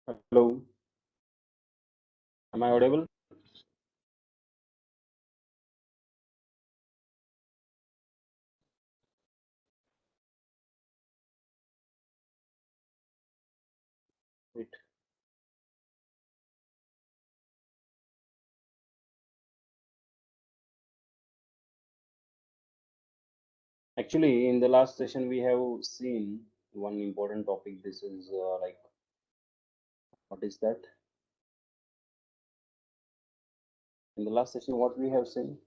Hello, am I audible? Wait. Actually, in the last session, we have seen one important topic. This is what is that? In the last session, what we have seen?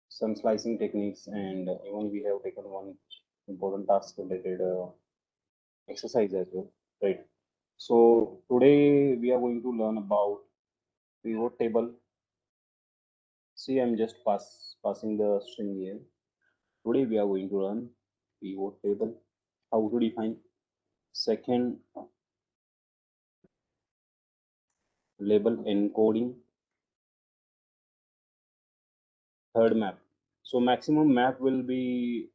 Some slicing techniques, and even we have taken one important task related exercise as well, right? So today we are going to learn about pivot table. See, I'm just passing the string here. Today we are going to learn pivot table, how to define. Second, label encoding. Third, map. So maximum map will be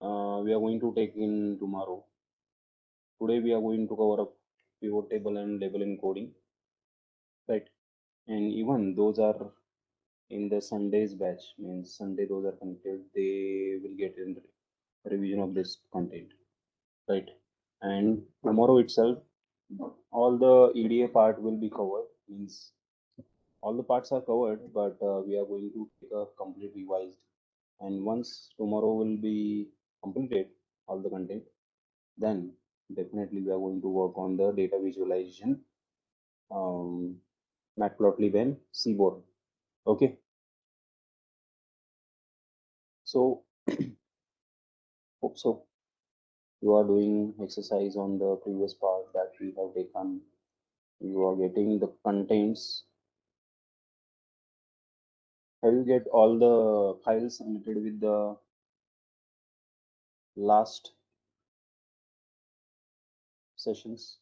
we are going to take in tomorrow. Today we are going to cover up pivot table and label encoding, right? And even those are in the Sunday's batch. Means Sunday those are connected. They will get in revision of this content, right? And tomorrow itself, all the EDA part will be covered. Means all the parts are covered, but we are going to take a complete revised. And once tomorrow will be completed, all the content, then definitely we are going to work on the data visualization, um, matplotlib and seaborn. Okay, so hope so you are doing exercise on the previous part that we have taken. You are getting the contents. Have you get all the files related with the last sessions?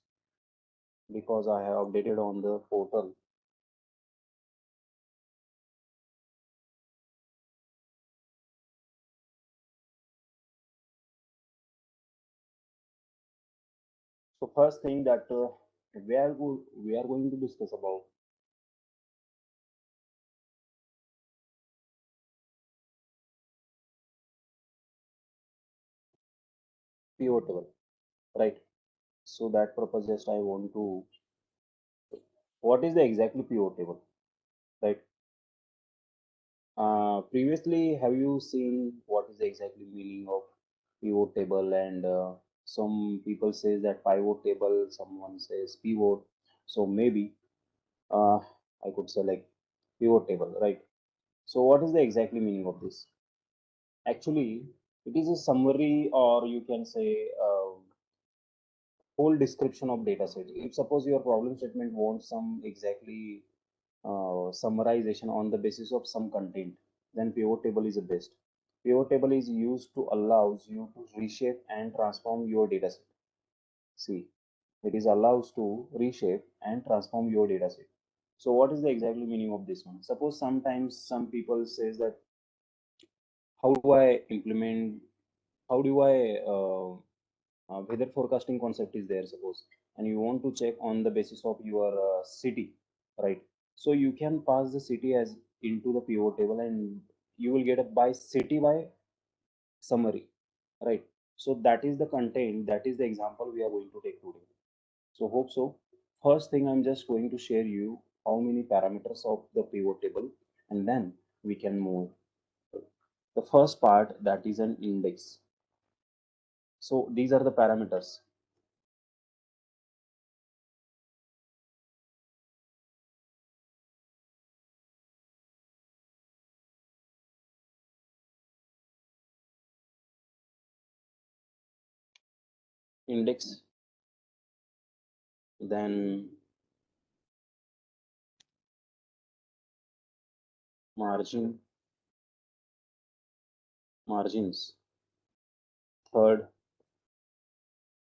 Because I have updated on the portal. So first thing that we are going to discuss about pivot table, right? So that purpose, just I want to, what is the exactly pivot table, right? Previously, have you seen what is the exactly meaning of pivot table? And some people say that pivot table, someone says pivot. So maybe uh, I could select pivot table, right? So what is the exactly meaning of this? Actually, it is a summary, or you can say whole description of data set. If suppose your problem statement wants some exactly summarization on the basis of some content, then pivot table is the best. Pivot table is used to allows you to reshape and transform your data set. See, it is allows to reshape and transform your data set. So what is the exactly meaning of this one? Suppose sometimes some people says that how do I implement, how do I weather forecasting concept is there suppose, and you want to check on the basis of your city, right? So you can pass the city as into the pivot table, and you will get a by city by summary, right? So that is the content, that is the example we are going to take today. So hope so. First thing, I'm just going to share you how many parameters of the pivot table, and then we can move. The first part, that is an index. So these are the parameters. Index, then margin, margins. Third,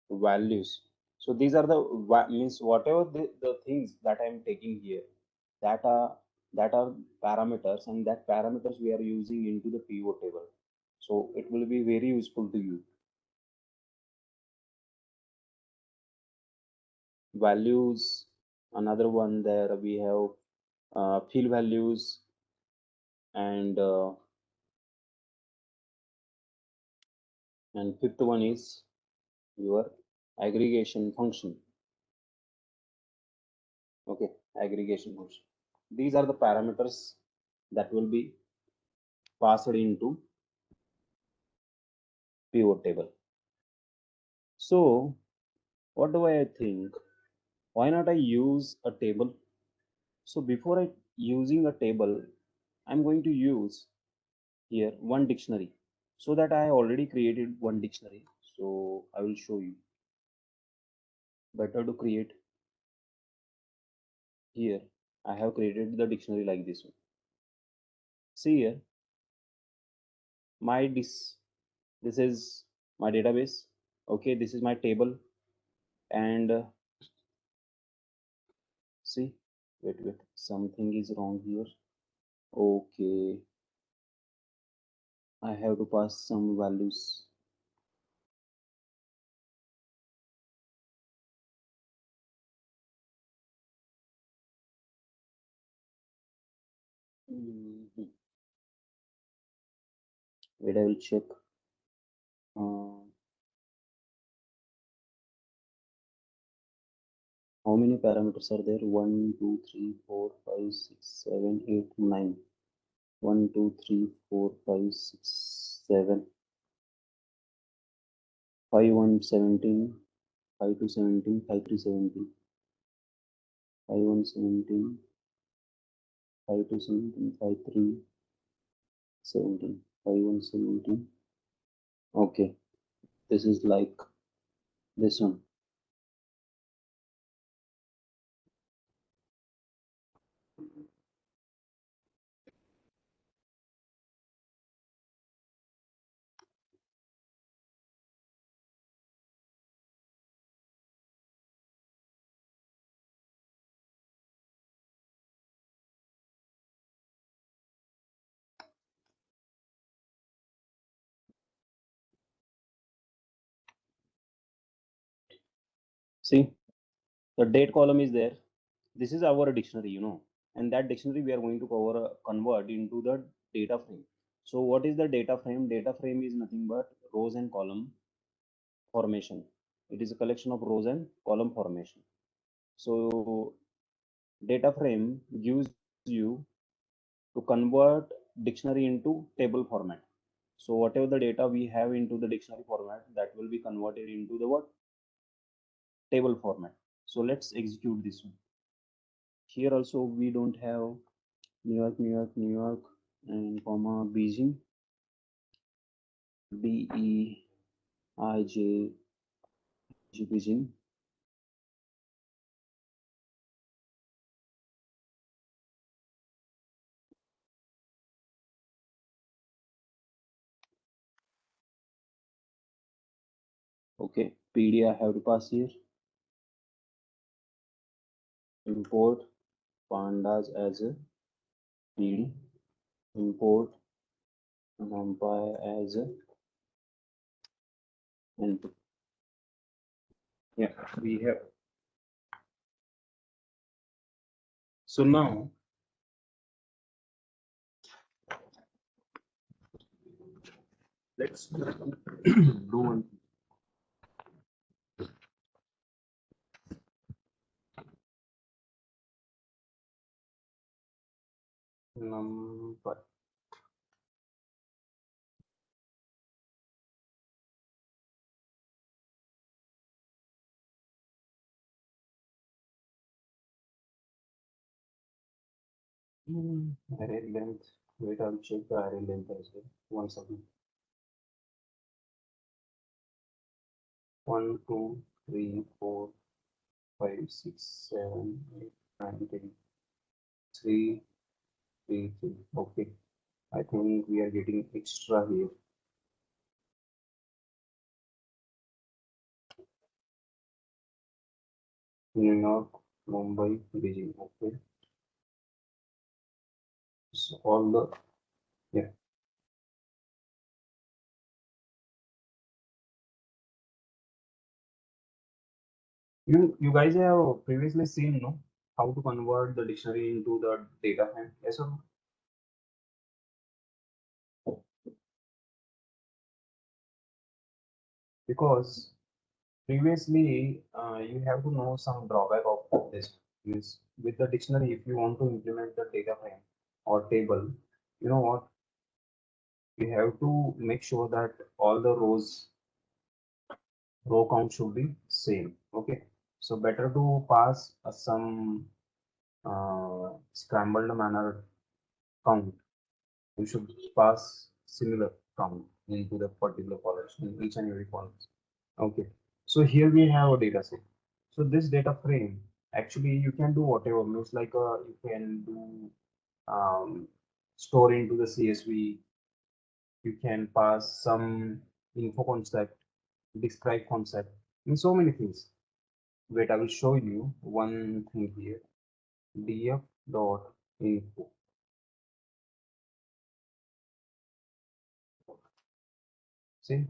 values. So these are the means whatever the things that I'm taking here, that are that are parameters, and that parameters we are using into the pivot table. So it will be very useful to you. values. Another one there we have field values, and fifth one is your aggregation function. Okay, aggregation function. These are the parameters that will be passed into pivot table. So what do I think? Why not I use a table? So before I using a table, I'm going to use here one dictionary, so that I already created one dictionary. So I will show you. Better to create here. I have created the dictionary like this one. See here, my this is my database. Okay, this is my table, and see, wait, something is wrong here. Okay, I have to pass some values. Mhm. Wait, I will check. Uh, how many parameters are there? 1, 2, 3, 4, 5, 6, 7, 8, 9. 1, 2, 3, 4, 5, 6, 7. 5, 1, 17. 5, 2, 17. 5, 3, 17. 5, 1, 17. 5, 2, 17. 5, 3, 17. 5, 1, 17. Okay, this is like this one. See, the date column is there. This is our dictionary, and that dictionary we are going to convert into the data frame. So what is the data frame? Data frame is nothing but rows and column formation. It is a collection of rows and column formation. So data frame gives you to convert dictionary into table format. So whatever the data we have into the dictionary format, that will be converted into the what? Table format. So let's execute this one. Here also we don't have New York, and comma Beijing, BEIJ, Beijing. Okay, PD I have to pass here. Import pandas as a PD. Import numpy as a input. Yeah, we have. So now let's do one. Numpy. Array length. Wait, I'll check the array length as well. 1 second. 1, 2, 3, 4, 5, 6, 7, 8, 9, 10. 3, 3, 3. Okay. I think we are getting extra here. New York, Mumbai, Beijing. Okay. So all the, yeah. You guys have previously seen, no, how to convert the dictionary into the data frame. Yes or no? Because previously you have to know some drawback of this. Means with the dictionary, if you want to implement the data frame or table, you know what? You have to make sure that all the row count should be same. Okay, so better to pass some scrambled manner count. You should pass similar count into the particular columns in each and every column. Okay, so here we have a data set. So this data frame, actually you can do whatever. Means like you can do store into the CSV. You can pass some info concept, describe concept, and so many things. Wait, I will show you one thing here. Df dot info. See,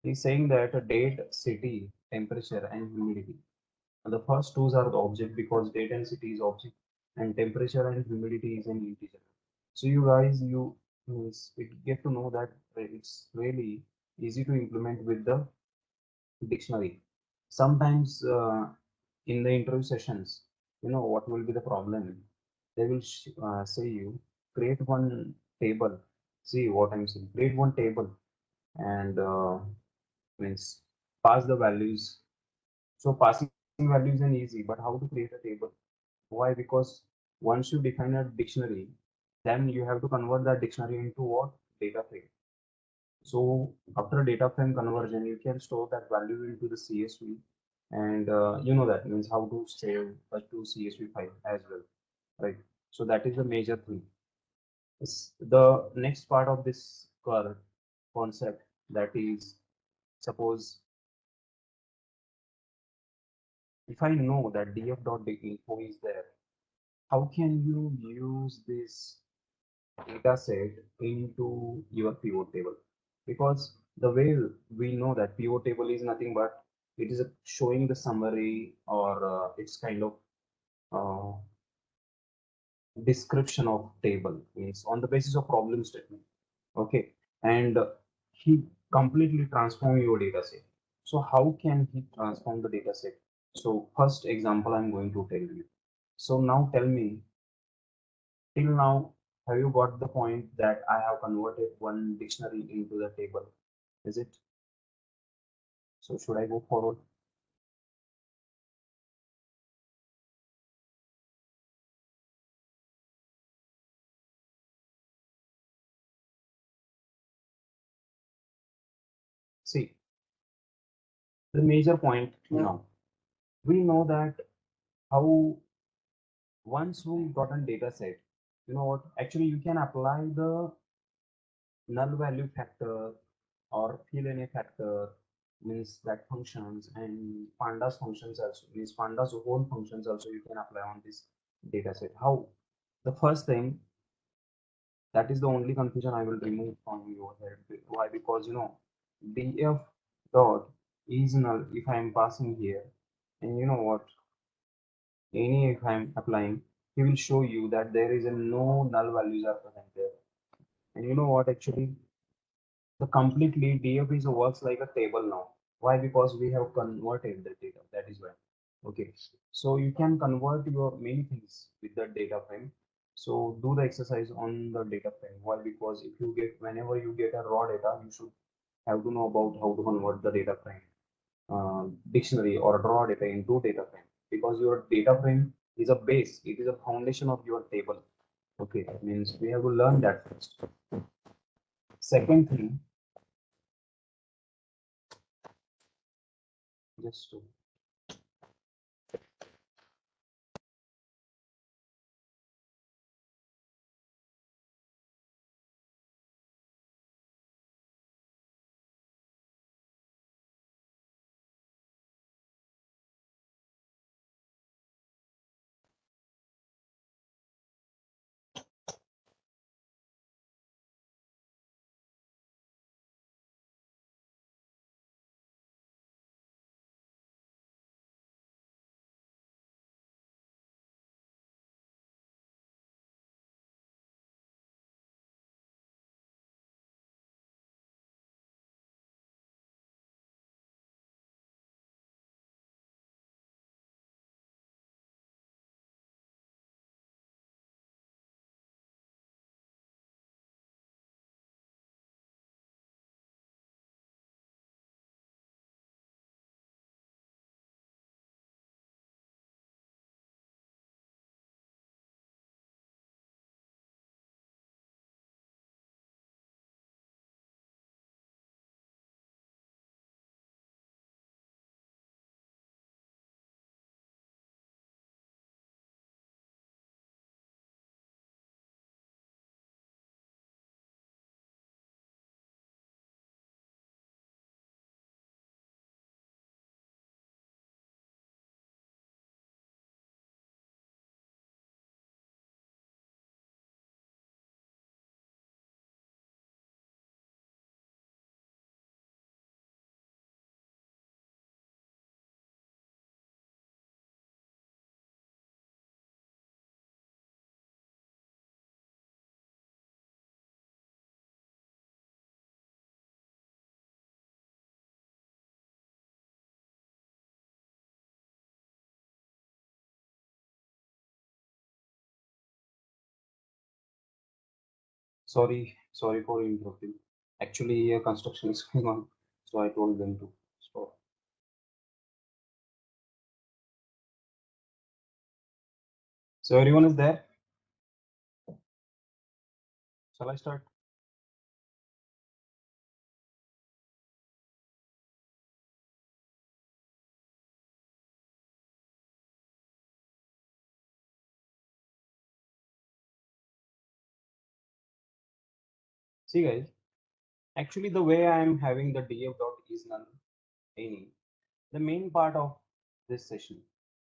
he's saying that a date, city, temperature, and humidity. And the first two are the object because date and city is object, and temperature and humidity is an integer. So you guys, you means it get to know that it's really easy to implement with the dictionary. Sometimes in the interview sessions, you know what will be the problem? They will say you create one table. See what I'm saying. Create one table and means pass the values. So passing values is an easy, but how to create a table? Why? Because once you define a dictionary, then you have to convert that dictionary into what? Data frame. So after data frame conversion, you can store that value into the CSV, and you know that means how to save a to CSV file as well, right? So that is the major thing. The next part of this curve concept, that is, suppose if I know that df.info is there, how can you use this data set into your pivot table? Because the way we know that pivot table is nothing but it is showing the summary, or it's kind of uh, description of table, means on the basis of problem statement. Okay, and he completely transform your data set. So how can he transform the data set? So first example I'm going to tell you. So now tell me, till now, have you got the point that I have converted one dictionary into the table? Is it? So should I go forward? See, the major point now. We know that how once we got a data set, you know what? Actually, you can apply the null value factor or fill any factor, means that functions, and pandas functions also, means pandas whole functions also you can apply on this data set. How? The first thing, that is the only confusion I will remove from your head. Why? Because you know, df dot is null if I am passing here, and you know what? Any if I am applying, he will show you that there is a no null values are present there. And you know what? Actually, the completely df is works like a table now. Why? Because we have converted the data. That is why. Okay. So you can convert your many things with the data frame. So do the exercise on the data frame. Why? Because if you get, whenever you get a raw data, you should have to know about how to convert the data frame, dictionary or raw data into data frame. Because your data frame is a base. It is a foundation of your table. Okay. That means we have to learn that first. Second thing, just to Sorry for interrupting. Actually, here construction is going on, so I told them to stop. So everyone is there. Shall I start? See, guys. Actually, the way I am having the df dot is none any the main part of this session.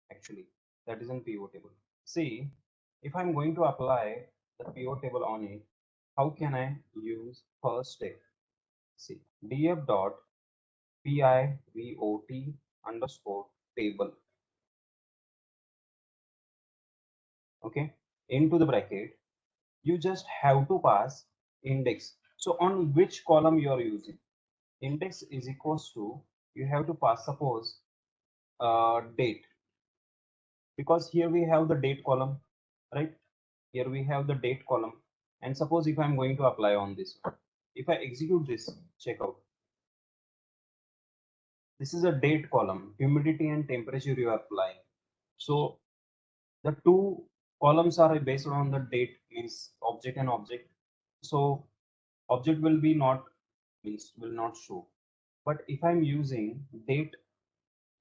Actually, that is in pivot table. See, if I'm going to apply the pivot table on it, how can I use first step? See, df dot pivot underscore table. Okay, into the bracket, you just have to pass index. So on which column you are using, index is equals to, you have to pass, suppose date, because here we have the date column, right? Here we have the date column, and suppose if I'm going to apply on this one, if I execute this, check out, this is a date column, humidity and temperature you are applying. So the two columns are based on the date, means object and object. So object will be not, means will not show, but if I'm using date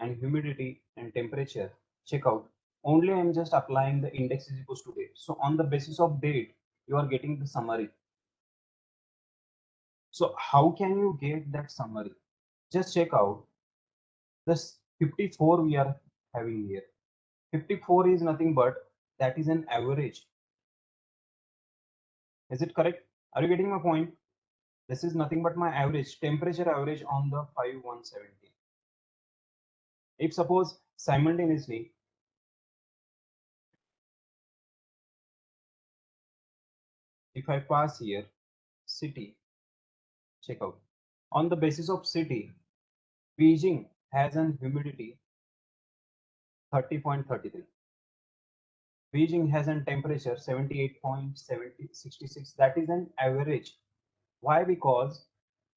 and humidity and temperature, check out, only I'm just applying the index is equals to date. So on the basis of date, you are getting the summary. So how can you get that summary? Just check out this 54 we are having here. 54 is nothing but that is an average. Is it correct? Are you getting my point? This is nothing but my average, temperature average on the 5170. If suppose simultaneously, if I pass here city, check out, on the basis of city, Beijing has an humidity 30.33. Beijing has a temperature 78.66. That is an average. Why? Because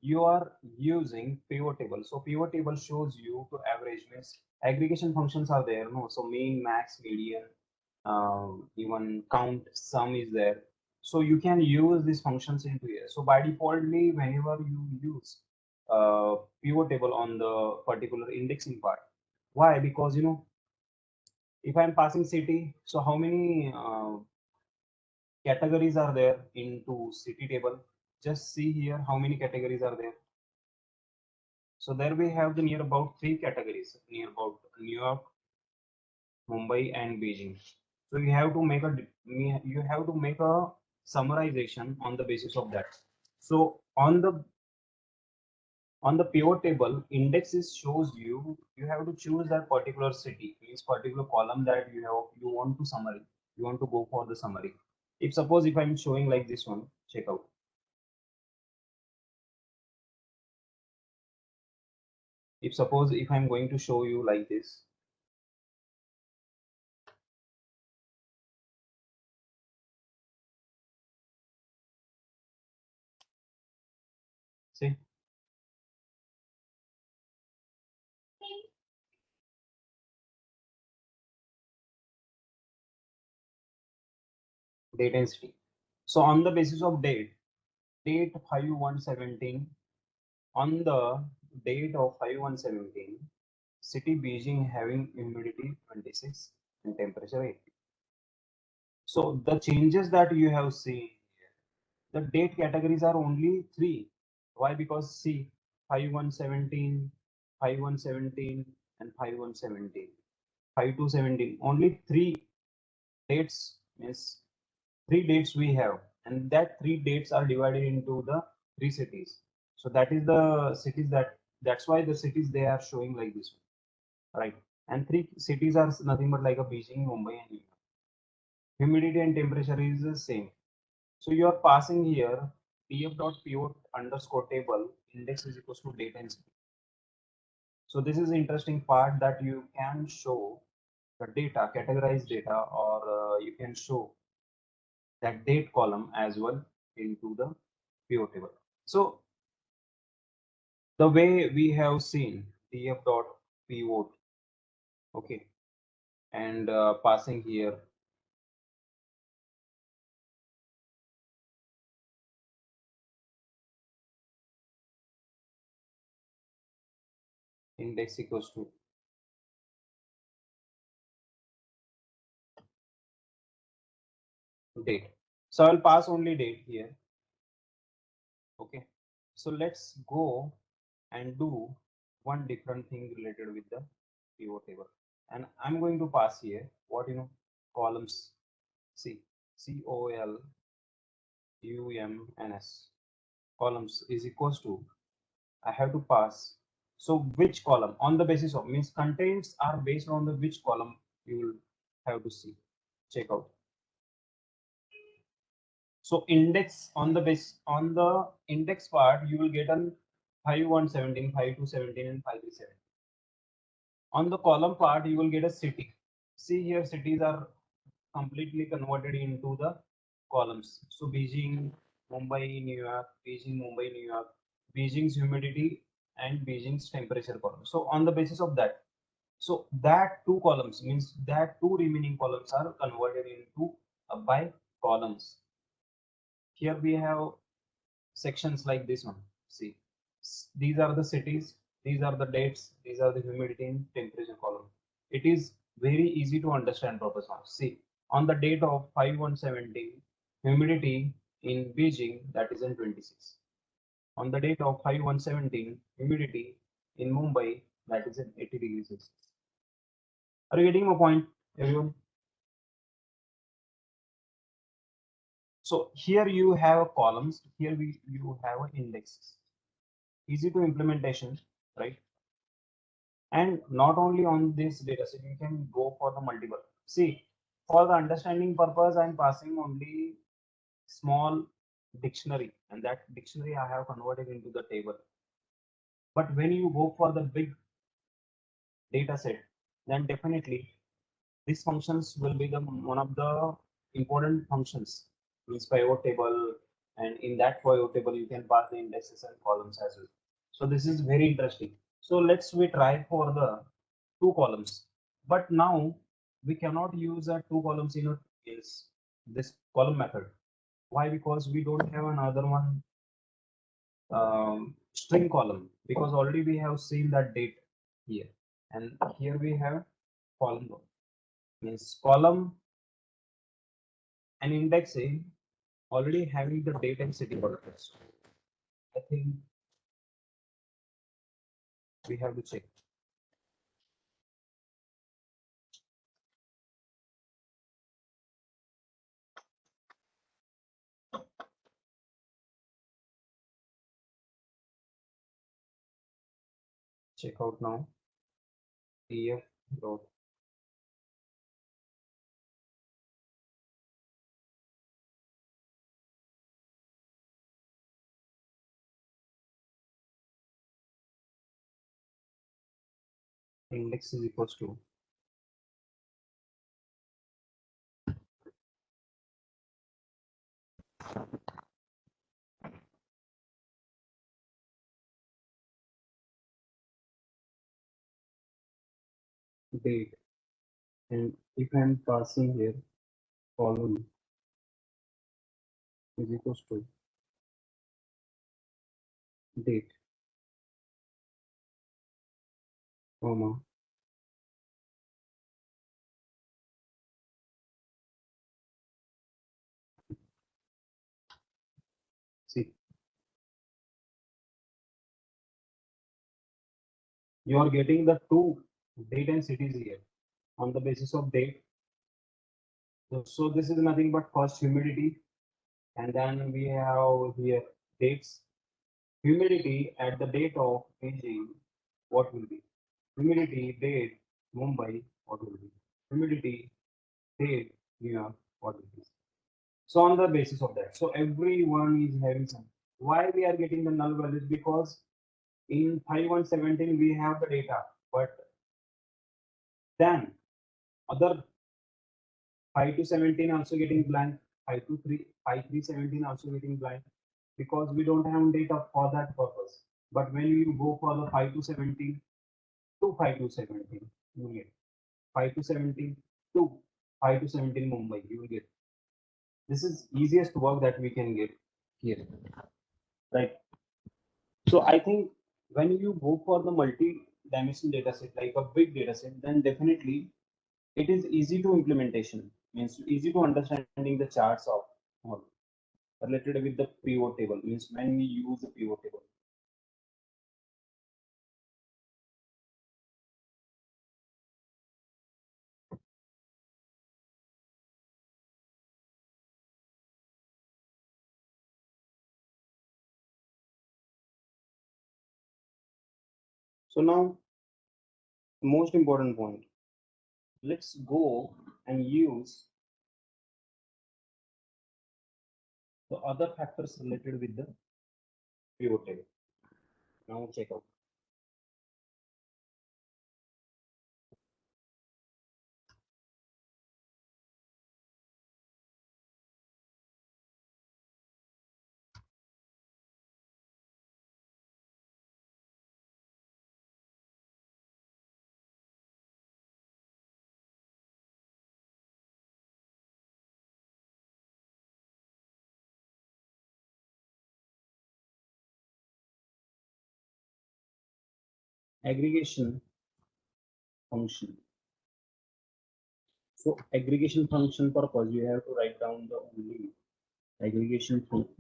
you are using pivot table. So pivot table shows you to average, means aggregation functions are there. No, so mean, max, median, even count, sum is there. So you can use these functions into here. So by defaultly, whenever you use pivot table on the particular indexing part, why? Because if I'm passing city, so how many categories are there into city table? Just see here how many categories are there. So there we have the near about three categories, near about New York, Mumbai, and Beijing. So you have to make a summarization on the basis of that. So on the pivot table, indexes shows you have to choose that particular city, means particular column that you want to summary, you want to go for the summary. If suppose if I'm showing like this one, check out, if suppose if I'm going to show you like this, see, date and city. So on the basis of date 5117, on the date of 5117, city Beijing having humidity 26 and temperature 80. So the changes that you have seen, the date categories are only three. Why? Because see, 5117, 5117, and 5117, 5217. Only three dates, means three dates we have, and that three dates are divided into the three cities. So that is the cities that's why the cities they are showing like this one, right? And three cities are nothing but like a Beijing, Mumbai, and New York. Humidity and temperature is the same. So you are passing here df.pivot underscore table index is equals to date and city. So this is the interesting part that you can show the data, categorize data, or you can show that date column as well. into the pivot table. So the way we have seen df dot pivot, okay, and passing here index equals to date. So I'll pass only date here. Okay. So let's go and do one different thing related with the pivot table. And I'm going to pass here what columns. See, columns columns is equals to, I have to pass. So which column on the basis of means contains are based on the which column you will have to see. Check out. So index on the base on the index part, you will get an 5117, 5217, and 537. On the column part, you will get a city. See here, cities are completely converted into the columns. So Beijing, Mumbai, New York, Beijing, Mumbai, New York, Beijing's humidity and Beijing's temperature column. So on the basis of that, so that two columns means that two remaining columns are converted into by columns. Here we have sections like this one. See, these are the cities, these are the dates, these are the humidity and temperature column. It is very easy to understand purpose now. See, on the date of 5117, humidity in Beijing, that is in 26. On the date of 5117, humidity in Mumbai, that is in 80 degrees Celsius. Are you getting my point, everyone? So here you have columns, here you have indexes. Easy to implementation, right? And not only on this data set, you can go for the multiple. See, for the understanding purpose, I'm passing only small dictionary, and that dictionary I have converted into the table. But when you go for the big data set, then definitely these functions will be the one of the important functions, means pivot table, and in that pivot table you can pass the indexes and columns as well. So this is very interesting. So we try for the two columns, but now we cannot use two columns in is this column method. Why? Because we don't have another one, string column, because already we have seen that date here, and here we have column. Means column and indexing already having the date and city orders. I think we have to check out now. df dot index is equals to date, and if I'm passing here column is equals to date, comma, see, you are getting the two date and cities here on the basis of date. So this is nothing but first humidity, and then we have here dates. Humidity at the date of Beijing, what will be? Humidity date Mumbai, what will be? Humidity date New York, what will be? So on the basis of that, so everyone is having some. Why we are getting the null values? Because in 5117 we have the data, but then other 5 to 17 also getting blank. 5 3 also getting blind because we don't have data for that purpose. But when you go for the 5 to 17 to 5 to 17, you will get 5 to 17 to 5 to 17 Mumbai. You will get this is easiest work that we can get here, right? So I think when you go for the multi-dimensional data set, like a big data set, then definitely it is easy to implementation, means easy to understanding the charts of all related with the pivot table, means when we use the pivot table. So now the most important point, let's go and use the other factors related with the pivot table. Now check out aggregation function. So aggregation function purpose, you have to write down the only aggregation function.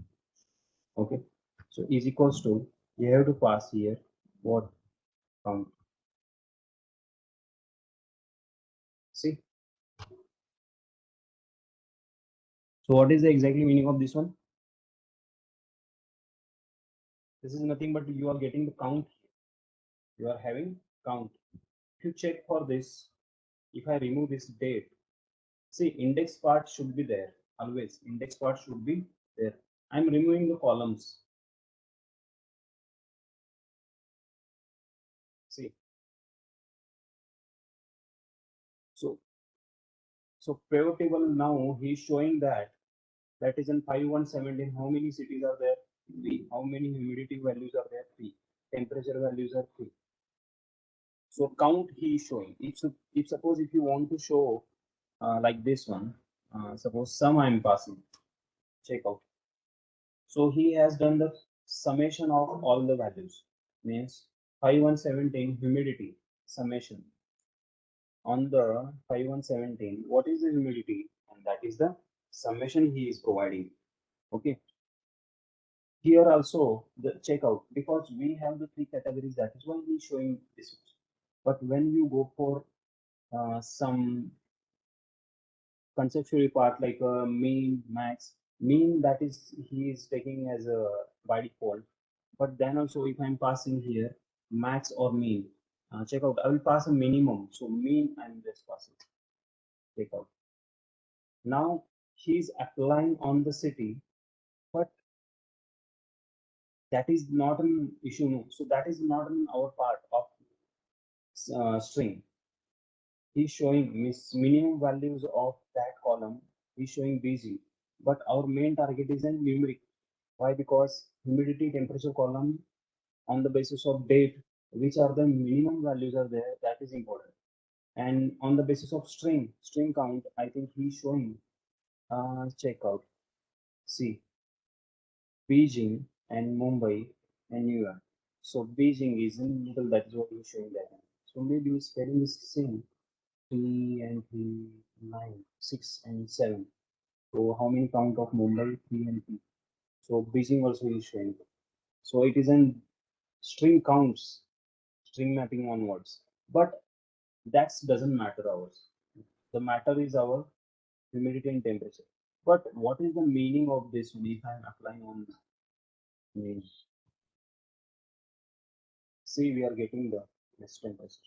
Okay, so is equals to, you have to pass here what count. See, so what is the exactly meaning of this one? This is nothing but you are getting the count. You are having count. If you check for this, if I remove this date, see index part should be there always. Index part should be there. I'm removing the columns. See, so pivot table now he's showing that that is in 5117. How many cities are there? Three. How many humidity values are there? Three. Temperature values are three. So count he is showing. If suppose if you want to show like this one, suppose sum I am passing. Check out. So he has done the summation of all the values. Means 5117 humidity summation on the 5117. What is the humidity? And that is the summation he is providing. Okay. Here also the checkout, because we have the three categories, that is why we showing this. But when you go for some conceptual part like mean max, mean that is he is taking as a by default. But then also if I'm passing here max or mean, check out, I will pass a minimum, so mean I'm just passing. Check out, now he's applying on the city, but that is not an issue, no. So that is not in our part of string. He's showing minimum values of that column. He's showing busy, but our main target is in numeric. Why? Because humidity, temperature column on the basis of date, which are the minimum values are there, that is important. And on the basis of string count, I think he's showing. Check out. See, Beijing and Mumbai and New York. So Beijing is in middle. That is what he's showing that. So maybe spelling is same. 3 and 3, 9, 6 and 7. So how many count of Mumbai? 3 and 3. So Beijing also is showing. So it is in string counts, string mapping onwards. But that doesn't matter ours. The matter is our humidity and temperature. But what is the meaning of this if I'm applying on mean? See, we are getting the next temperature.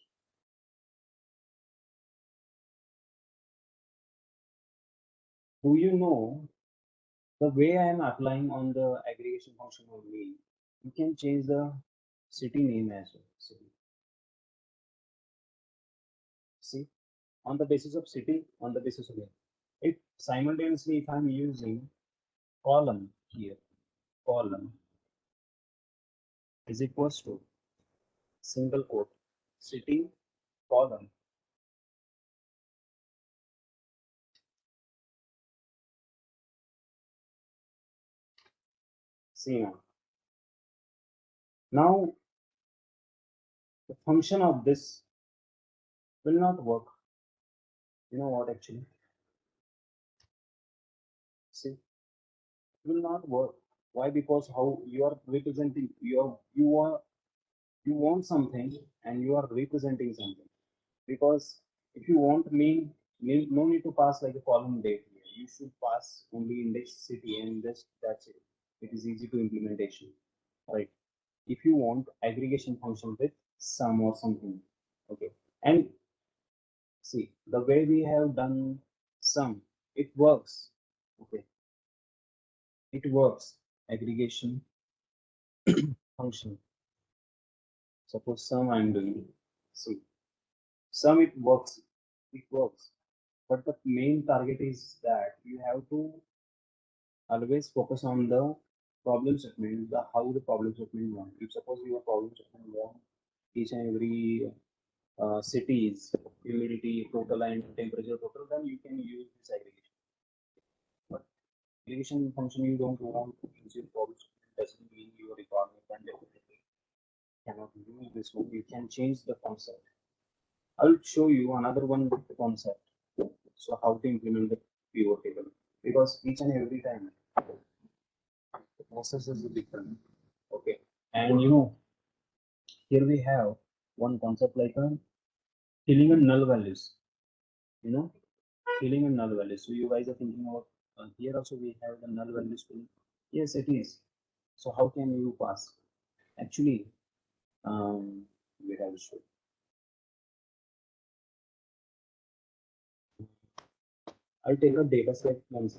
Do you know the way I am applying on the aggregation function of mean? You can change the city name as well. See, on the basis of city, on the basis of name. If simultaneously, if I'm using column here, column is equals to single quote, city, column. See now. Now the function of this will not work. You know what actually? See, it will not work. Why? Because how you are representing you want something and you are representing something. Because if you want no need to pass like a column date here. You should pass only index city and just that's it. It is easy to implementation, right? If you want aggregation function with sum or something, okay. And see the way we have done sum, it works, okay. It works. Aggregation function. Suppose sum I'm doing. See, sum it works. It works. But the main target is that you have to always focus on the problem statement, the how the problem statement want. If suppose your problem statement want each and every cities, humidity total and temperature total, then you can use this aggregation. But aggregation function you don't want to use your problem statement doesn't mean your requirement and definitely cannot use this one. You can change the concept. I'll show you another one concept. So how to implement the pivot table because each and every time the process is different. Okay, and here we have one concept like a filling and null values. You know, filling and null values. So you guys are thinking about here also we have the null values filling. Yes, it is. So how can you pass? Actually, we have to show. I'll take a data set once.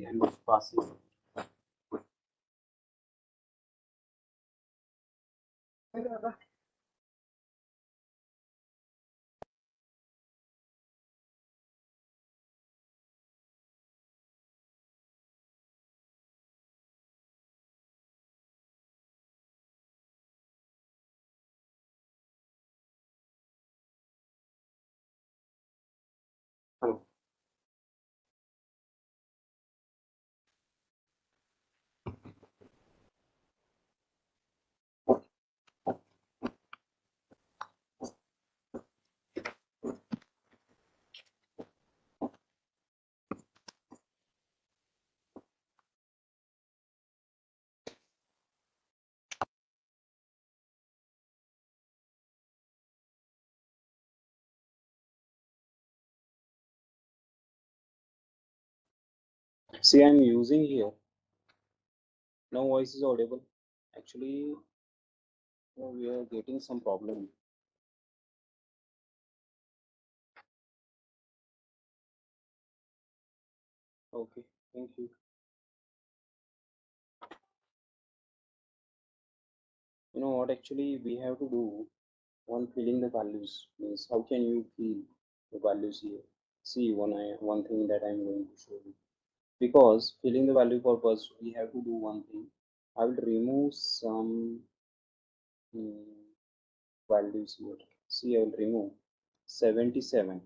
And passes. See, I'm using here. Now voice is audible. Actually, we are getting some problem. Okay, thank you. You know what actually we have to do on filling the values means how can you fill the values here. See one thing that I'm going to show you, because filling the value purpose we have to do one thing. I will remove some mm, values here. See, I will remove 77.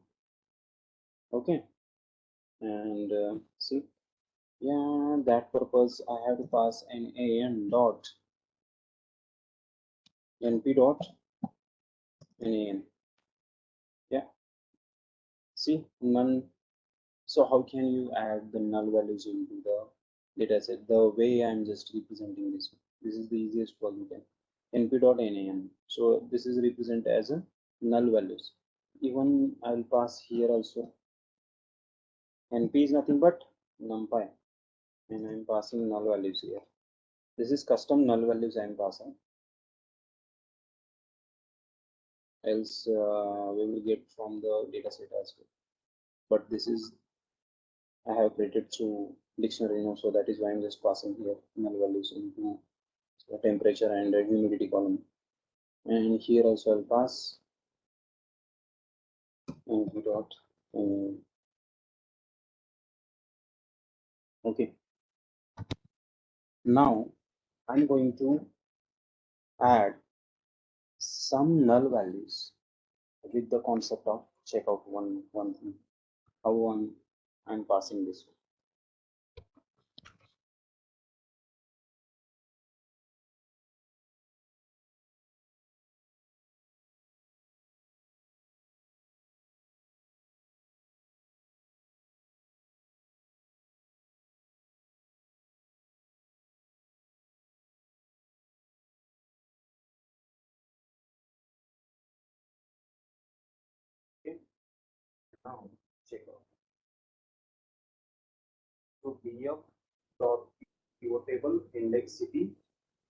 Okay, and see, yeah, that purpose I have to pass an an dot np dot nan. Yeah, see, none. So how can you add the null values into the data set? The way I'm just representing this, this is the easiest way you can. np dot nan. So this is represent as a null values. Even I'll pass here also. np is nothing but numpy, and I'm passing null values here. This is custom null values I'm passing. Else we will get from the data set as well. But this is I have created through dictionary, so that is why I'm just passing here null values into the temperature and the humidity column. And here also I'll pass np dot. Okay, now I'm going to add some null values with the concept of checkout one thing. How I'm passing this. Okay, now checkout. So bf dot pivot table index city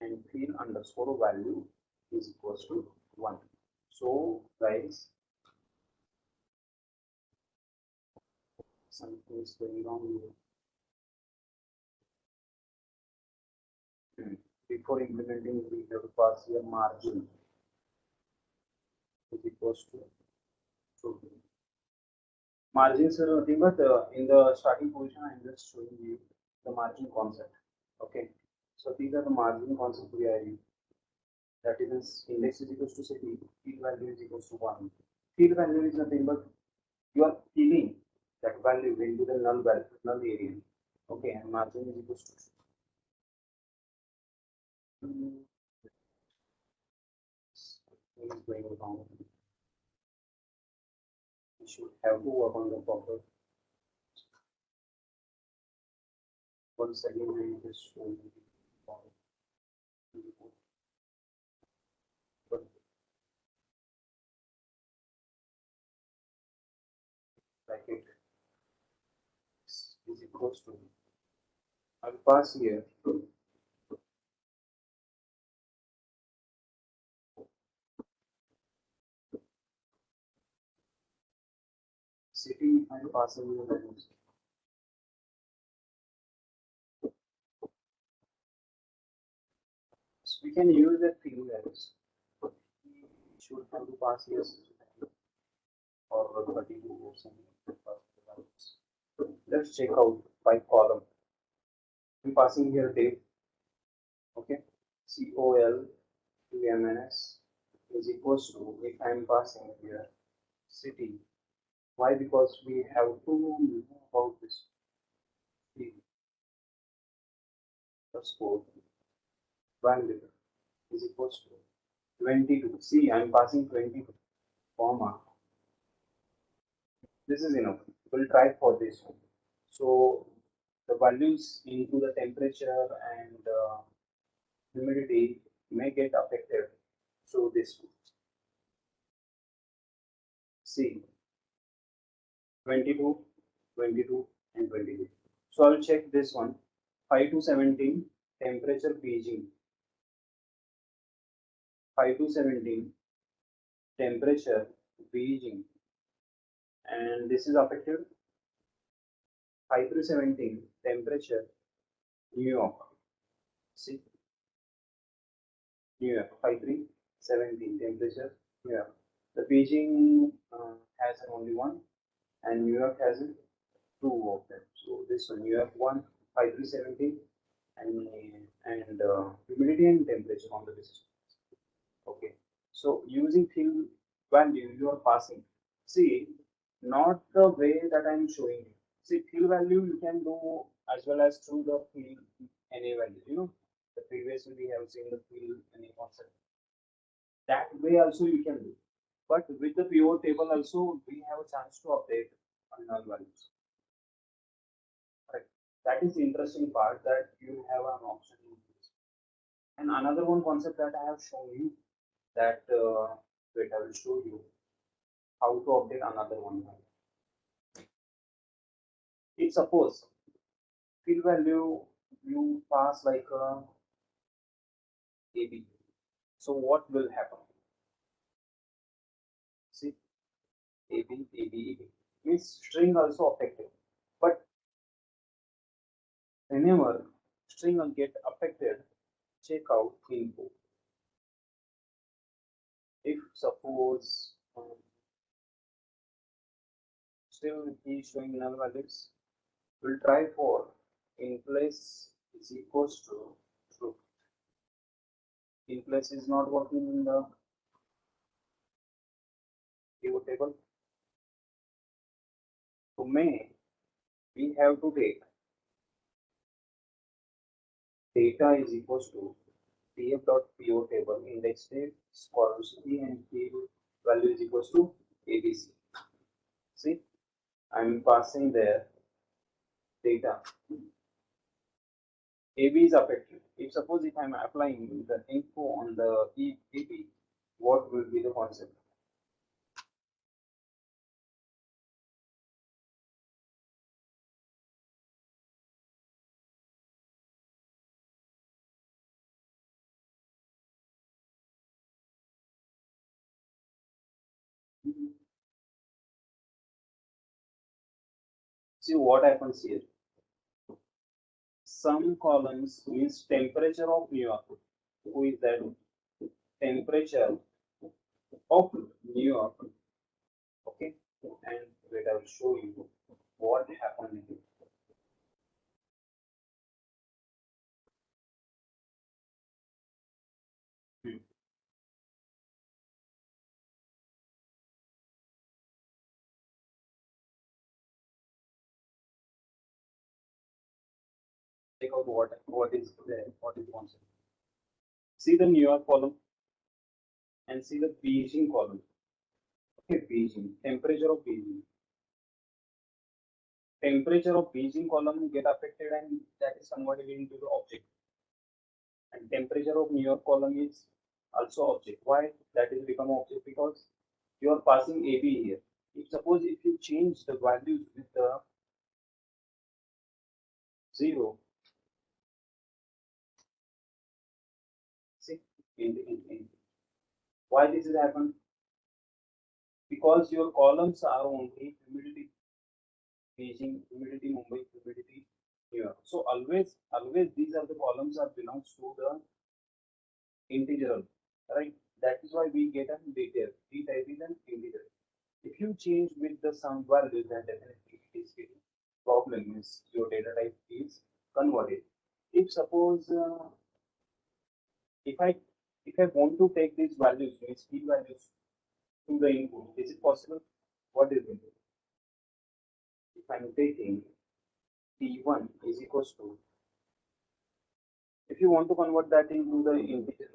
and field underscore value is equals to 1. So guys, something is going wrong here. Before implementing, we have to pass here margin is equals to 2. Margins are nothing but in the starting position, I'm just showing you the margin concept. Okay, so these are the margin concept we are using. That is, index is equals to city, field value is equals to 1. Field value is nothing but you are filling that value into the null area. Okay, and margin is equals to 2. What is going wrong? We should have to work on the proper. Once again, I just show you but bracket is equals to. I'll pass here city and passing the values. So we can use the field values. But we should have to pass here or 32 or something. Let's check out by column. I'm passing here date. Okay, COLUMNS is equals to, if I'm passing here city. Why? Because we have to know about this field. Underscore value is equals to 22. See, I'm passing 22, comma. This is enough. We'll try for this one. So the values into the temperature and humidity may get affected. So this one. See, 22, 22, and 22. So I'll check this one. 5 to 17 temperature Beijing. 5 to 17 temperature Beijing, and this is affected. 5 to 17 temperature New York. See, New York 5317 temperature. New York. The Beijing has only one, and New York has two of them. So this one, New York one 5317, and humidity and temperature on the basis. Okay. So using field value, you are passing. See, not the way that I'm showing you. See, field value you can do as well as through the field NA value. The previously we have seen the field NA concept. That way also you can do. But with the pivot table also, we have a chance to update on null values. Right. That is the interesting part that you have an option in this. And another one concept that I have shown you that wait, I will show you how to update another one. If suppose field value you pass like AB, so what will happen? See, AB, AB, AB means string also affected. But whenever string will get affected, check out info. If suppose still he is showing null values, we'll try for in place is equals to true. In place is not working in the pivot table. So may we have to take data is equals to pf.pivot table index name columns p and field value is equals to abc. See, I'm passing there data. AB is affected. If suppose if I'm applying the info on the AB, what will be the concept? See what happens here. Some columns means temperature of New York. Who is that? Temperature of New York. Okay, and wait, I will show you what happened here. Hmm. Check out what is there, what is concept. See the New York column and see the Beijing column. Okay, Beijing, temperature of Beijing. Temperature of Beijing column get affected and that is converted into the object. And temperature of New York column is also object. Why that is become object? Because you are passing AB here. If suppose if you change the values with the zero, see in why this has happened? Because your columns are only humidity Beijing, humidity Mumbai, humidity New York. So always these are the columns are belongs to the integer, right? That is why we get a data. D type is an integer. If you change with the some values, then definitely it is getting problem is your data type is converted. If suppose if I if I want to take these values, these key values to the input, is it possible? What is it? If I'm taking T1 is equals to, if you want to convert that into the integer,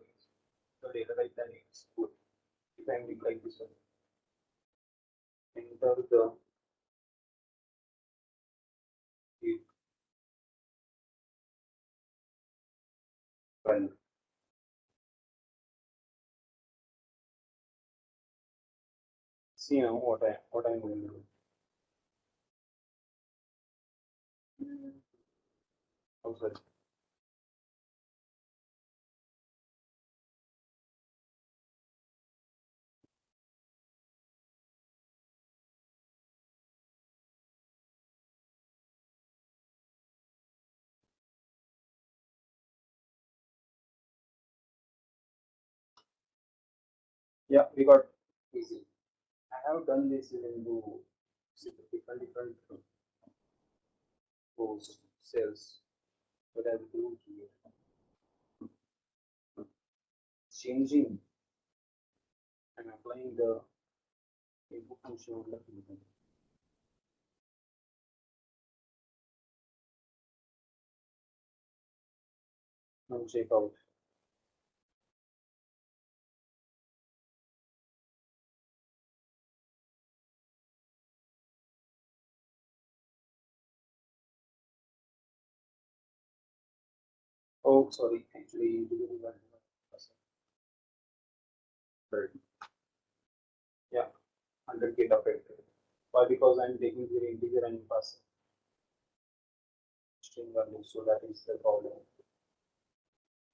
the data type, then it's good. If I'm like this one, enter the value. See now what I'm going to do. Oh, sorry. Yeah, we got easy. I have done this into different roles, cells. What I will do here, changing and applying the input function on the keyboard. Now check out. Oh, sorry, actually, didn't run. Right. Yeah, 100K affected. Why? Because I'm taking the integer and passing string value, so that is the problem.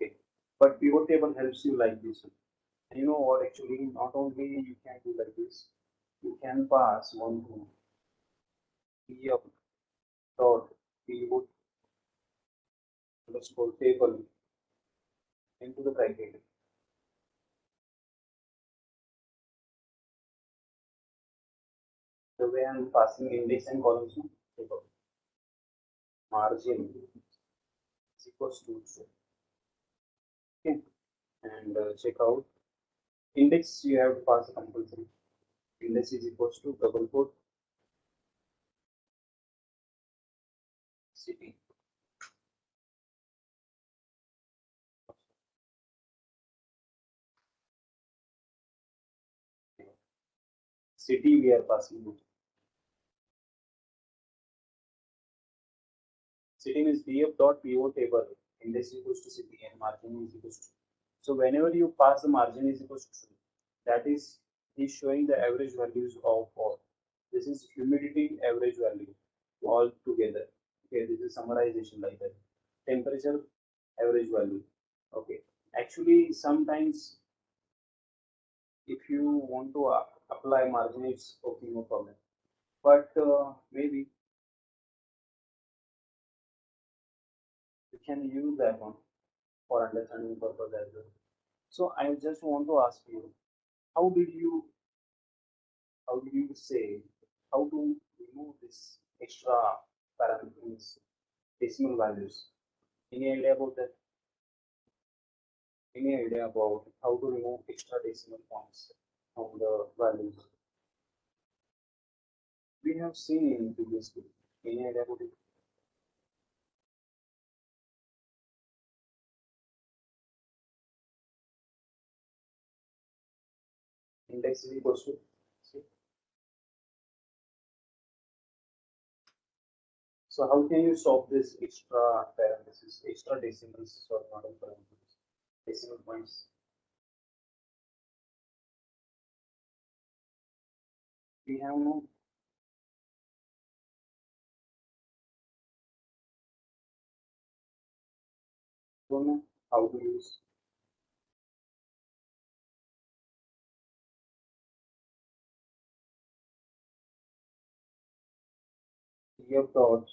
Okay. But pivot table helps you like this. And you know what? Actually, not only you can do like this, you can pass one to p of dot pivot underscore table into the bracket. The way I'm passing index and columns to table. Margin is equals to zero. Okay. And check out index you have to pass compulsory. Index is equals to double quote city. City we are passing. City is df dot po table. Index is equals to city and margin is equals to. So whenever you pass the margin is equals to, that is showing the average values of all. This is humidity average value all together. Okay, this is summarization like that. Temperature average value. Okay. Actually, sometimes if you want to apply margin, it's okay, no problem. But maybe you can use that one for understanding purpose as well. So I just want to ask you, how did you how did you say how to remove this extra parameters, decimal values? Any idea about that? Any idea about how to remove extra decimal points from the values? We have seen in previous video. Any idea about it? Index is equals to. So how can you solve this extra parentheses, extra decimals, or not in parentheses, decimal points? We have no don't know how to use df dot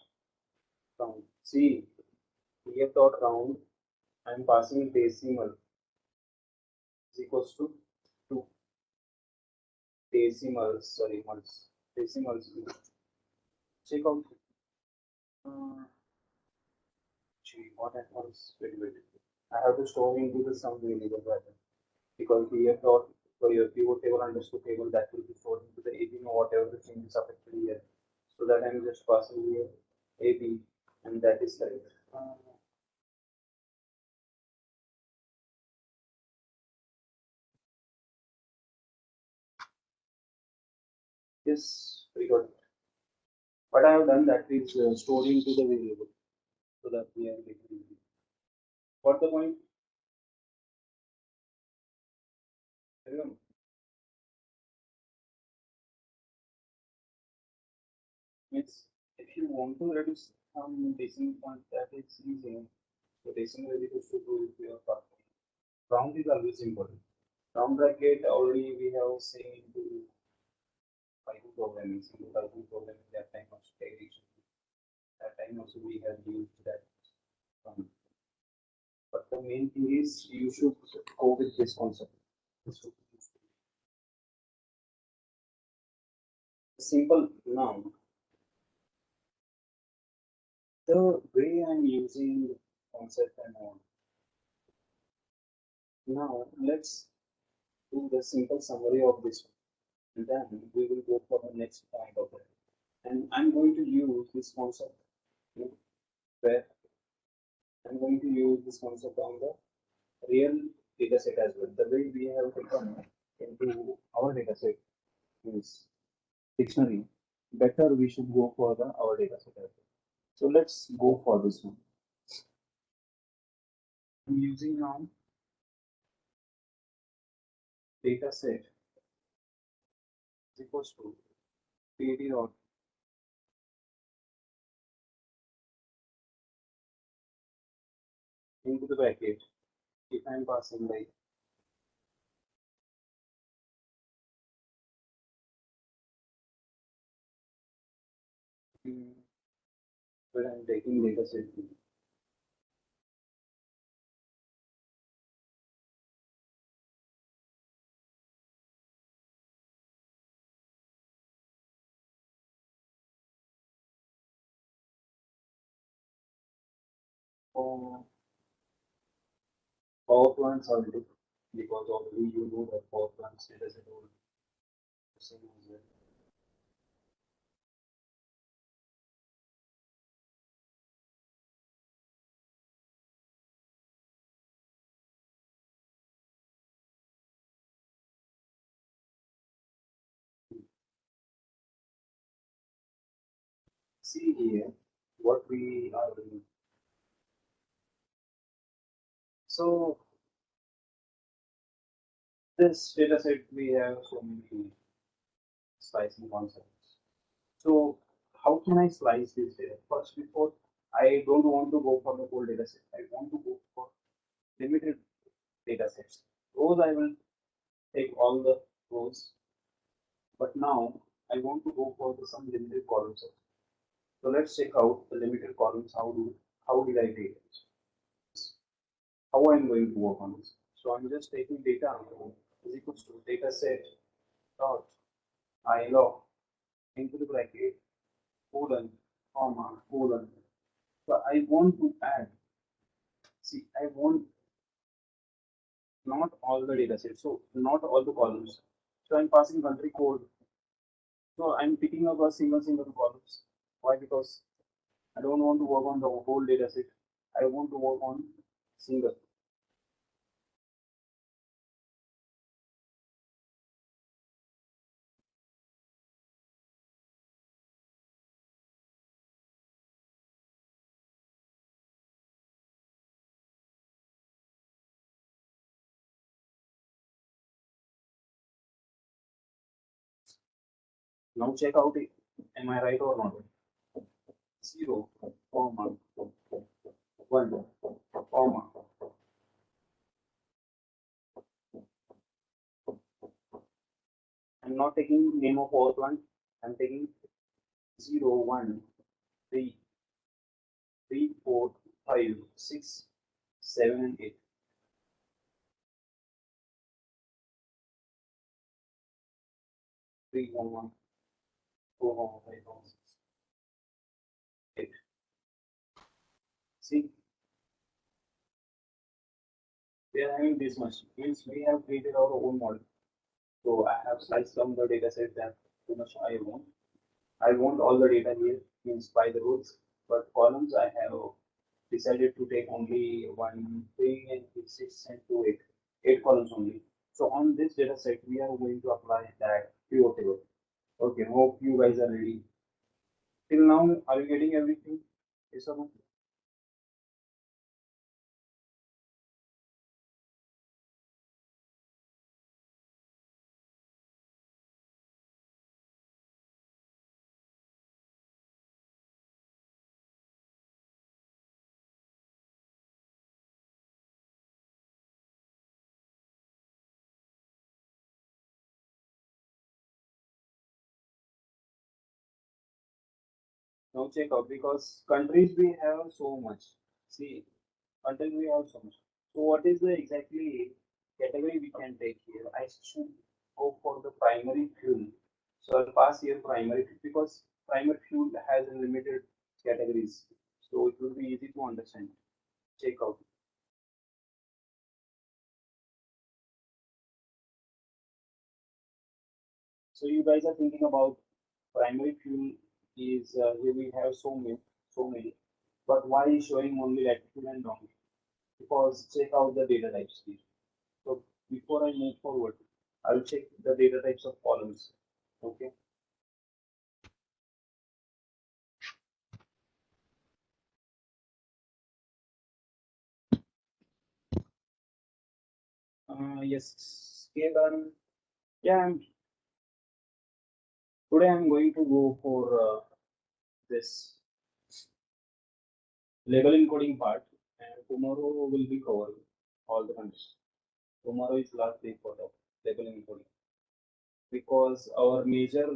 round. See, df dot round. I'm passing decimal is equals to two decimals. Sorry, months. Decimals. Check out. Uh, Actually, what happens? Wait, wait. I have to store into the some variable pattern because df dot for your pivot table underscore table that will be stored into the AB or whatever the changes affected here. So that I'm just passing here AB and that is correct. Yes, we got it. What I have done that is stored into the variable so that we are making it. What the point? Everyone, means if you want to reduce some decimal point, that is easy. So decimal is equals to 2 if you are part. Round is always important. Round bracket already we have seen into Python programming, simple Python programming that time of integration. That time also we have used that. Um, but the main thing is you should go with this concept. Simple now. The way I'm using the concept and all. Now let's do the simple summary of this one. And then we will go for the next point of it. And I'm going to use this concept, you know, where I'm going to use this concept on the real data set as well. The way we have taken into our data set is dictionary. Better we should go for the our data set as well. So let's go for this one. I'm using now data set is equals to pt dot into the bracket if I'm passing like mm, where I'm taking data set. Oh, power plants are different because already you know that power plants data set all same as well. See here what we are doing. So this data set we have so many slicing concepts. So how can I slice this data? First, before I don't want to go for the whole data set. I want to go for limited data sets. Those I will take all the rows, but now I want to go for the some limited columns. So let's check out the limited columns. How did I take it? How I'm going to work on this. So I'm just taking data is equals to data set dot I log into the bracket colon comma colon. So I want to add. See, I want not all the data sets, so not all the columns. So I'm passing country code. So I'm picking up a single columns. Why? Because I don't want to work on the whole data set. I want to work on single. Now check out it. Am I right or not? 0, comma, 1, comma. I'm not taking name of all plant. I'm taking 0, 1, 3, 3, 4, 5, 6, 7, and 8. 3, 1, 4, 5, 6, 8. See, we are having this much. Means we have created our own model. So I have sliced down the data set that too much I want. I want all the data here, means by the rows, but columns I have decided to take only 1, 3, and 6, and 2, 8. 8 columns only. So on this data set, we are going to apply that pivot table. Okay, hope you guys are ready. Till now, are you getting everything? Yes or no? Now check out because countries we have so much. See, countries we have so much. So what is the exactly category we can take here? I should go for the primary fuel. So I'll pass here primary because primary fuel has limited categories. So it will be easy to understand. Check out. So you guys are thinking about primary fuel is here we have so many. But why is showing only latitude and longitude? Because check out the data types here. So before I move forward, I'll check the data types of columns. Okay. Yes, scale on. Yeah, today I'm going to go for this label encoding part, and tomorrow will be covering all the conditions. Tomorrow is last day for the label encoding because our major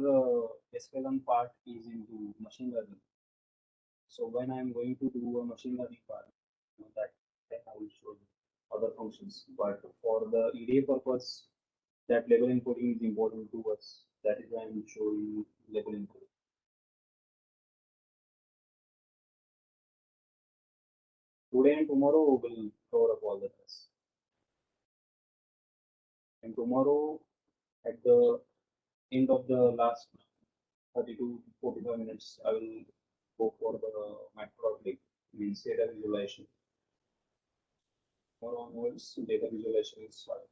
SQL part is into machine learning. So when I'm going to do a machine learning part, that then I will show you other functions. But for the EDA purpose, that label encoding is important to us. That is why I'm showing you label encoding. Today and tomorrow we will cover up all the tests. And tomorrow at the end of the last 30 to 45 minutes, I will go for the macro means data visualization. More onwards, data visualization is started.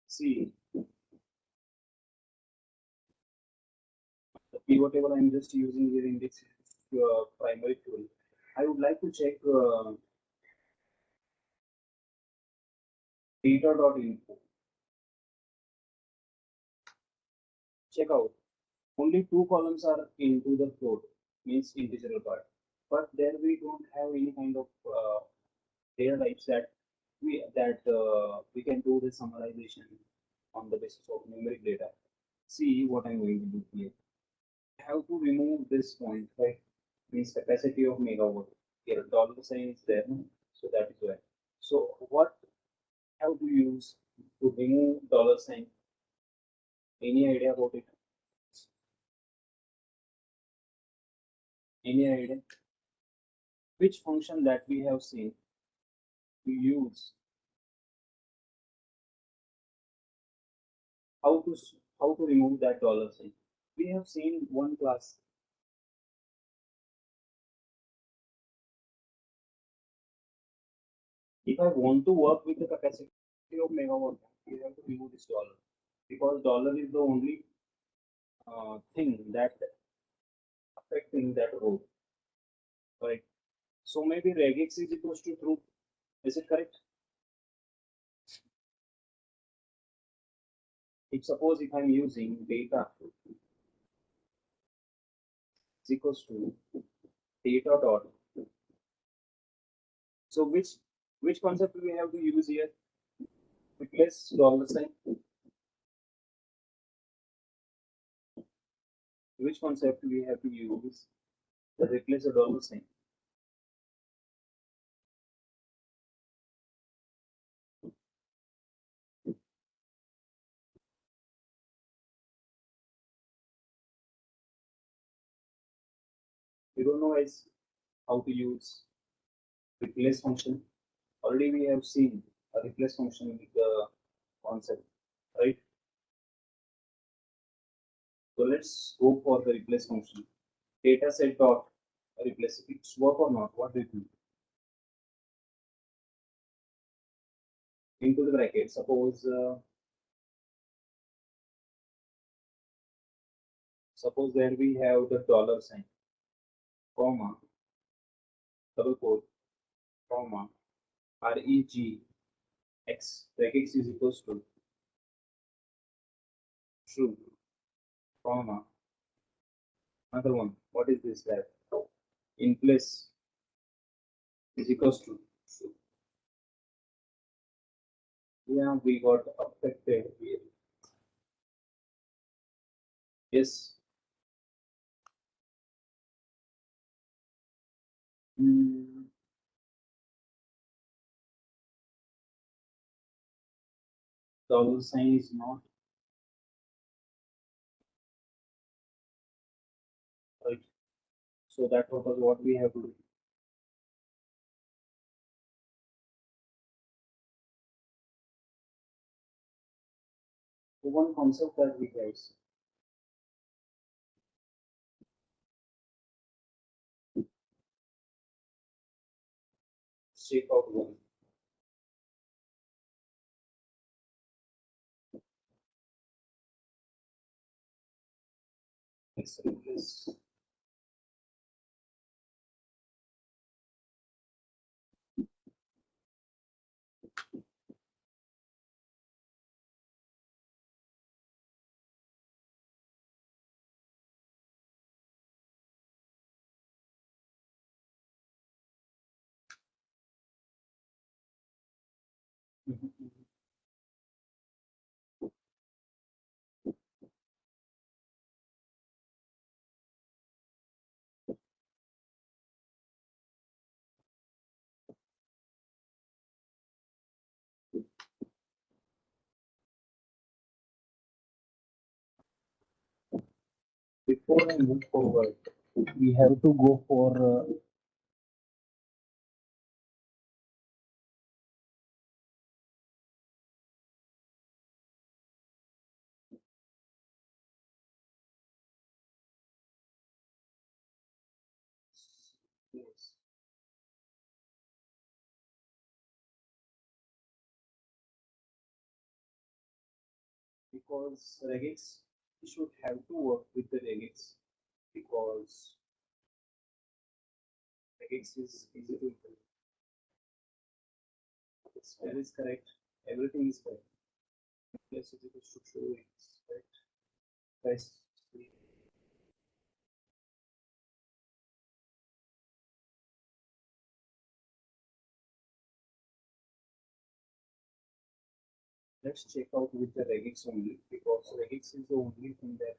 See, the pivot table I'm just using here in this primary tool. I would like to check data.info. Check out. Only two columns are into the float, means integer part. But there we don't have any kind of data types that we can do the summarization on the basis of numeric data. See what I'm going to do here. I have to remove this point, right? Means capacity of megawatt. Here dollar sign is there, so that is why. So what have to use to remove dollar sign? Any idea about it? Any idea? Which function that we have seen to use how to how to remove that dollar sign? We have seen one class. If I want to work with the capacity of megawatt, we have to remove this dollar because dollar is the only thing that affecting that row, right? So maybe regex is equals to true. Is it correct? If suppose if I'm using data is equals to data dot. So which concept we have to use here? Replace dollar sign. Which concept we have to use to replace the dollar sign? We don't know is how to use replace function. Already we have seen a replace function with the concept, right? So let's go for the replace function. Data set dot replace. It's work or not? What do you think? Into the bracket. Suppose there we have the dollar sign, comma, double quote, comma, reg x is equals to true, comma, another one. What is this that? In place is equals to true. Yeah, we got affected here. Yes. Mm, dollar sign is not right. So that was what we have to do. So one concept that we guys check out one. Excellent. Yes. Mhm. Before I move forward, we have to go for yes, because regex we should have to work with the regex because regex is easy to implement. Spell is correct. Everything is correct. Plus is equals to true. It's correct. Guys, let's check out with the regex only because regex is the only thing that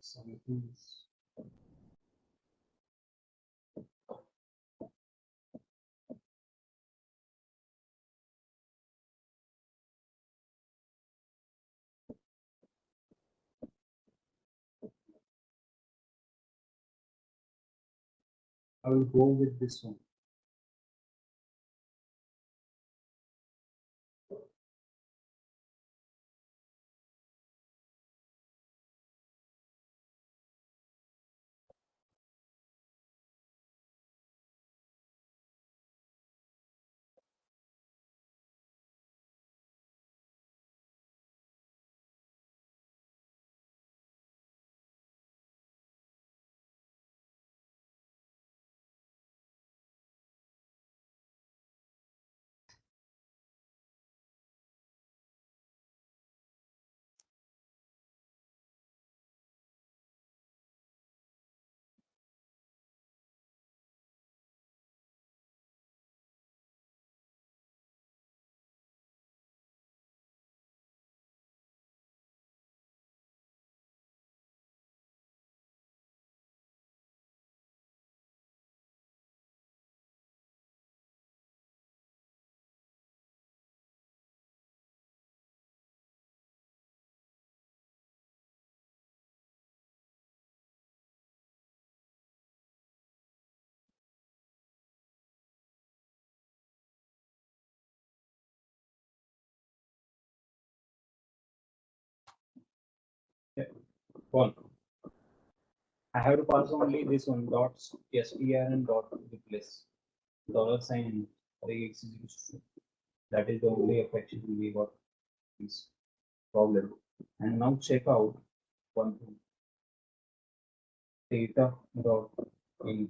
something is. I will go with this one. One. I have to pass only this one dots str and dot replace dollar sign regex is equals to. That is the only affection we got this problem. And now check out one thing. Data dot in.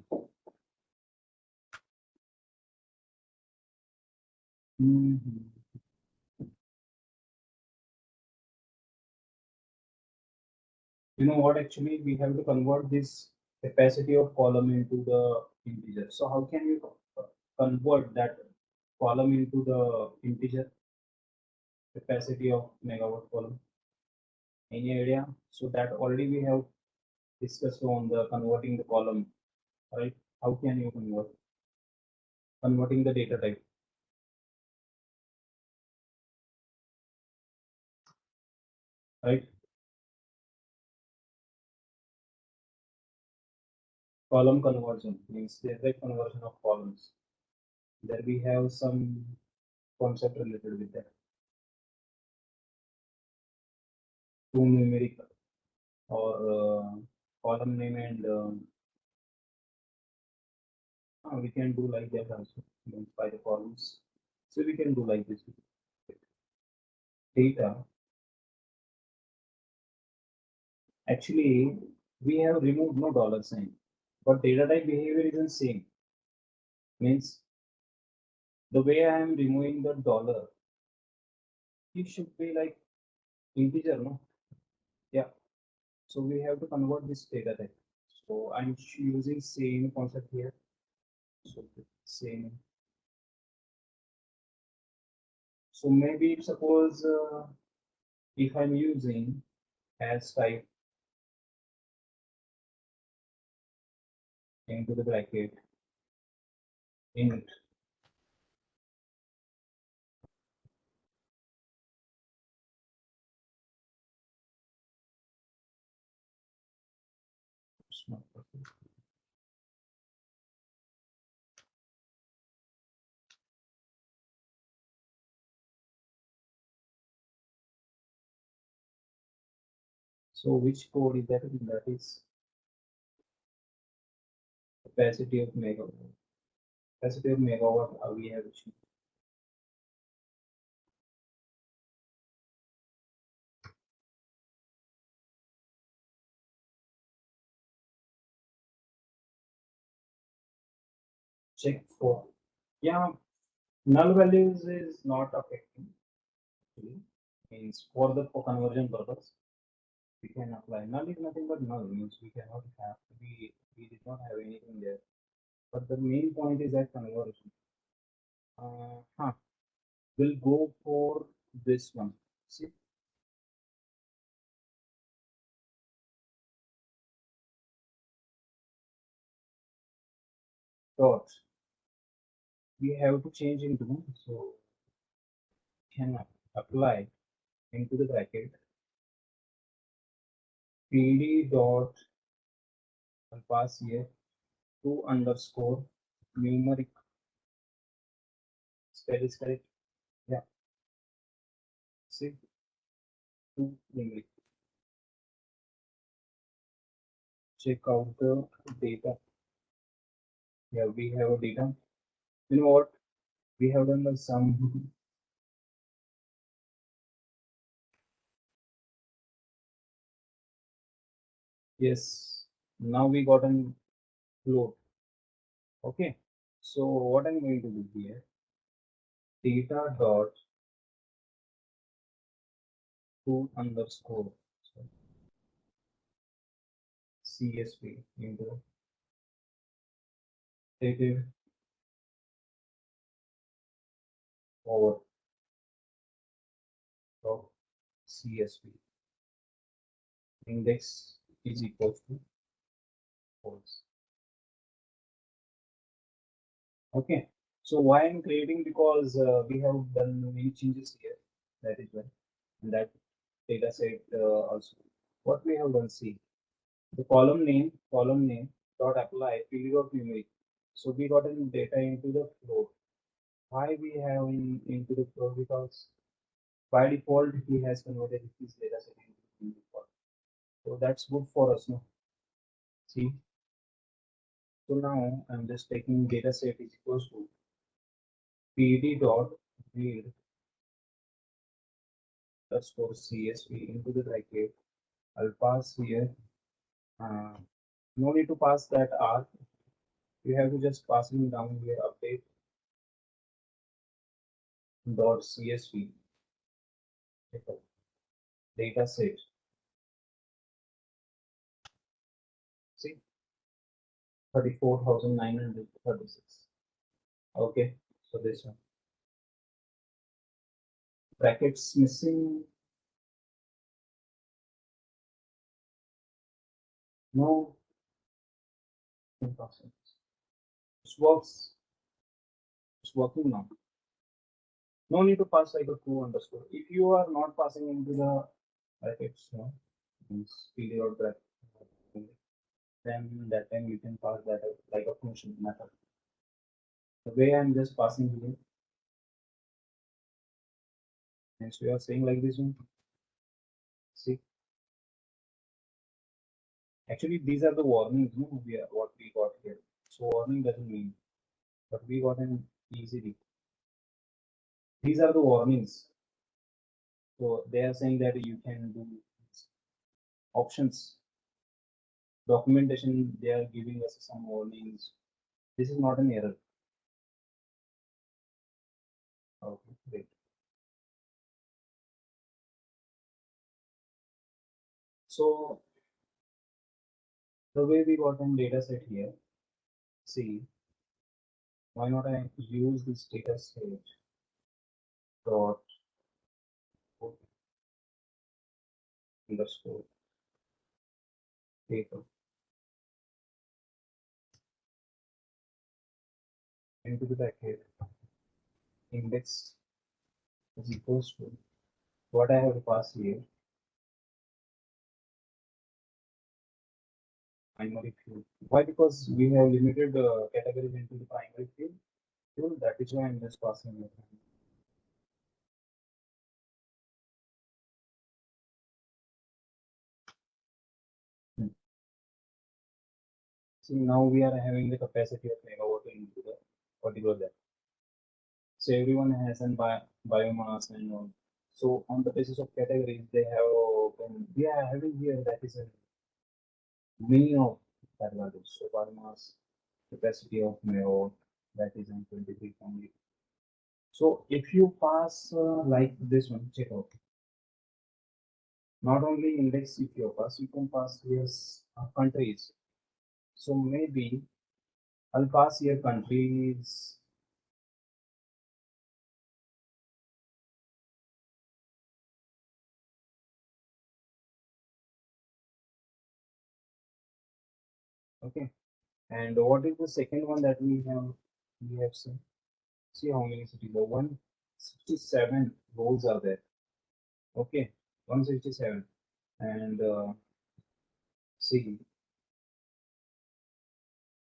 Mhm. You know what? Actually, we have to convert this capacity of column into the integer. So how can you convert that column into the integer capacity of megawatt column? Any idea? So that already we have discussed on the converting the column, right? How can you converting the data type, right? Column conversion means direct conversion of columns. There we have some concept related with that. To numeric or column name and we can do like that also means by the columns. So we can do like this. Data. Actually, we have removed no dollar sign, but data type behavior is the same. Means the way I am removing the dollar, it should be like integer, no? Yeah. So we have to convert this data type. So I'm using same concept here. So same. So maybe suppose if I'm using as type into the bracket int, it's not perfect. So which code is that? That is capacity of megawatt. Capacity of megawatt we have check for. Yeah, null values is not affecting actually. Means for conversion purpose we can apply. Null is nothing but null means we cannot have we did not have anything there. But the main point is that conversion. We'll go for this one. See, dot. We have to change into one, so can apply into the bracket pd dot I'll pass here to underscore numeric spell is correct. Yeah, see to numeric. Check out the data. Yeah, we have a data. You know what? We have done the sum. Yes. Now we got an float. Okay. So what I'm going to do here, data dot to underscore CSV into stated over dot CSV index is equals to false. Okay. So why I'm creating because we have done many changes here. That is why. And that data set also. What we have done, see the column name dot apply field of numeric. So we got in data into the float. Why we have into the float? Because by default he has converted his data set into default. So that's good for us, no? See, so now I'm just taking data set is equals to pd dot read underscore csv into the bracket. I'll pass here. Uh, no need to pass that r. You have to just pass it down here. Update dot csv data set. See, 34,936. Okay, so this one brackets missing. No, impossible. It works. It's working now. No need to pass like a two underscore. If you are not passing into the brackets, no, means period or bracket, then that time you can pass that like a function method. The way I'm just passing here, and so you are saying like this one. See, actually these are the warnings, no, what we got here. So warning doesn't mean, but we got an easily. These are the warnings. So they are saying that you can do options documentation. They are giving us some warnings. This is not an error. Okay, great. So the way we got an data set here, see, why not I use this data set dot underscore data into the bracket index is equals to what I have to pass here, primary field. Why? Because we have limited categories into the primary field. So that is why I'm just passing it. Hmm. So now we are having the capacity of megawatt into the particular that. So everyone has an biomass and all. So on the basis of categories, they have we are having here that is a meaning of that value. So biomass capacity of megawatt that is in 23.8. So if you pass like this one, check out. Not only index if you pass, you can pass here countries. So maybe I'll pass here countries. Okay. And what is the second one that we have seen? See how many cities. The 167 roles are there. Okay, 167. And see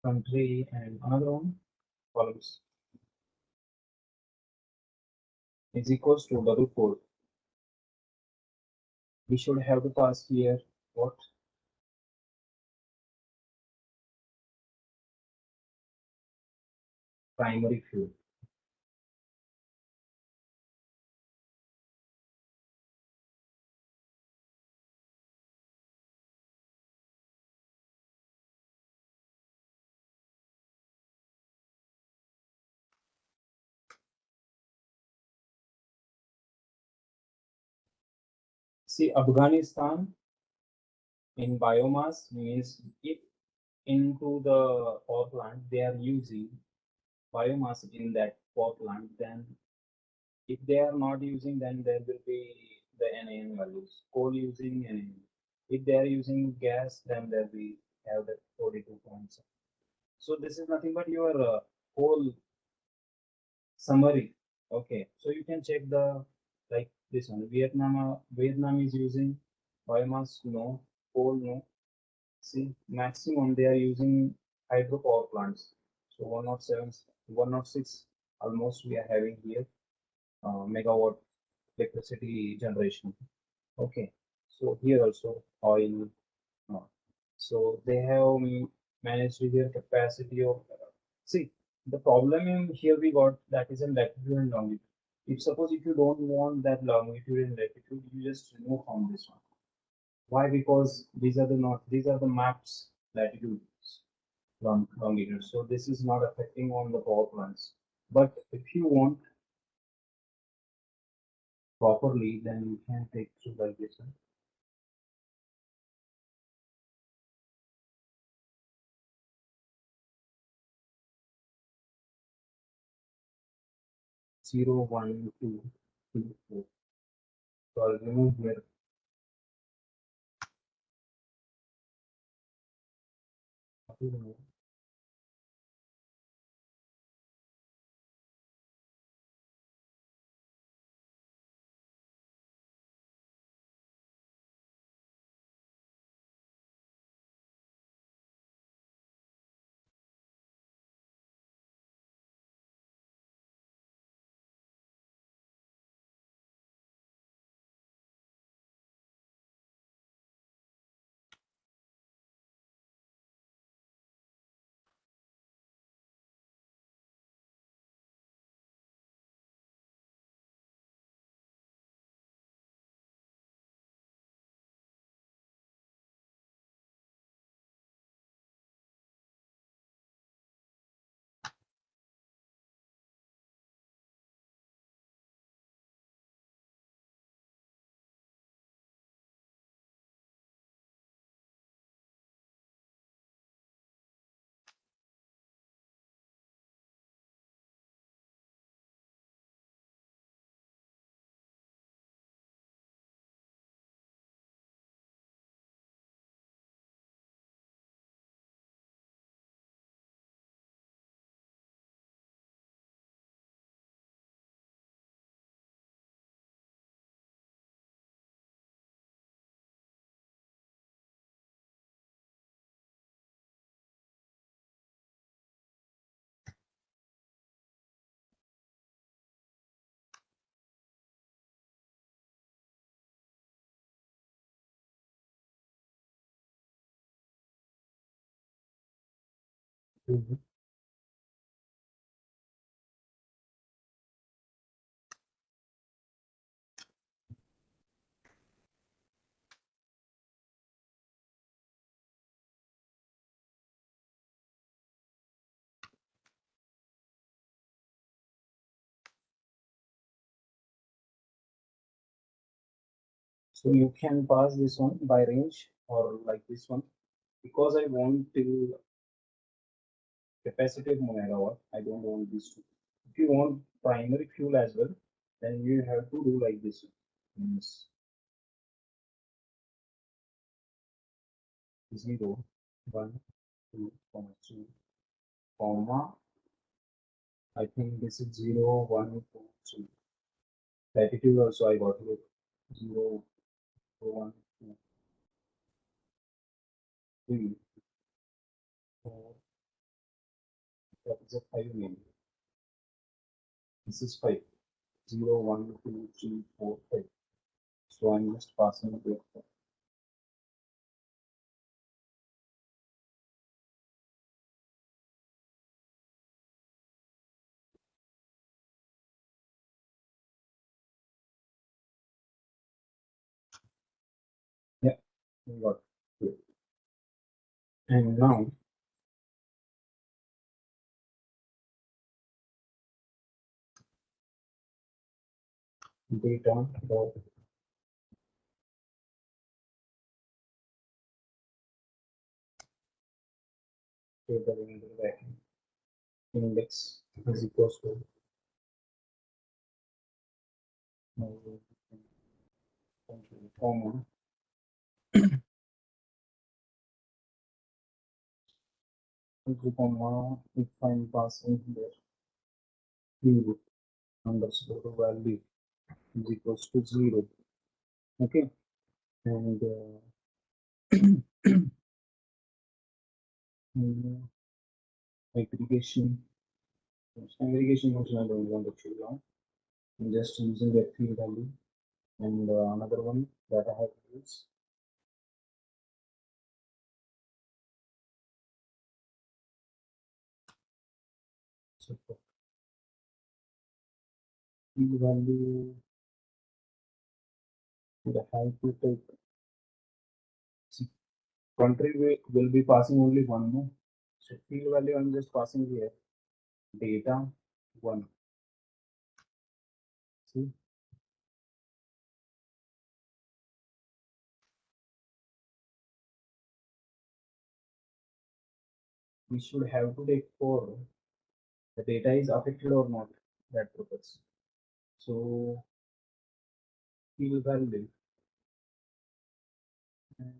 country and another one columns is equals to double quote. We should have to pass here what primary field. See Afghanistan in biomass means if into the power plant they are using biomass in that power plant, then if they are not using, then there will be the NaN values. Coal using NaN. If they are using gas, then there we have the 42 points. So this is nothing but your whole summary. Okay, so you can check the like this one. Vietnam is using biomass, no. Coal, no. See, maximum they are using hydropower plants. So 107, 106 almost we are having here megawatt electricity generation. Okay, so here also oil. No. So they have managed their capacity of. See, the problem in here we got that is in latitude and longitude. If suppose if you don't want that longitude and latitude, you just remove from this one. Why? Because these are the maps latitudes, longitude. So this is not affecting on the power plants. But if you want properly, then you can take through like this one. 0, 1, 2, 3, 4. So I'll remove here. Mhm. So you can pass this one by range or like this one. Because I want to capacity of megawatt, I don't want this to. If you want primary fuel as well, then you have to do like this. Means 0, 1, 2, comma 2, comma. I think this is 0, 1, 2, 3. Latitude also I got it. 0, 1, 2, 3, 4. That is a 5 maybe. This is 5. 0, 1, 2, 3, 4, 5. So I'm just passing it. Yeah, we got it. And now data dot table in the bracket index is equals to comma comma if I'm passing here field underscore value is equals to 0. Okay, and mm, aggregation also I don't want to fill out. I'm just using that field value. And another one that I have used So for field value would have to take see, country will be passing only one more. So field value I'm just passing here data one. See, we should have to take for the data is affected or not, that purpose. So field value and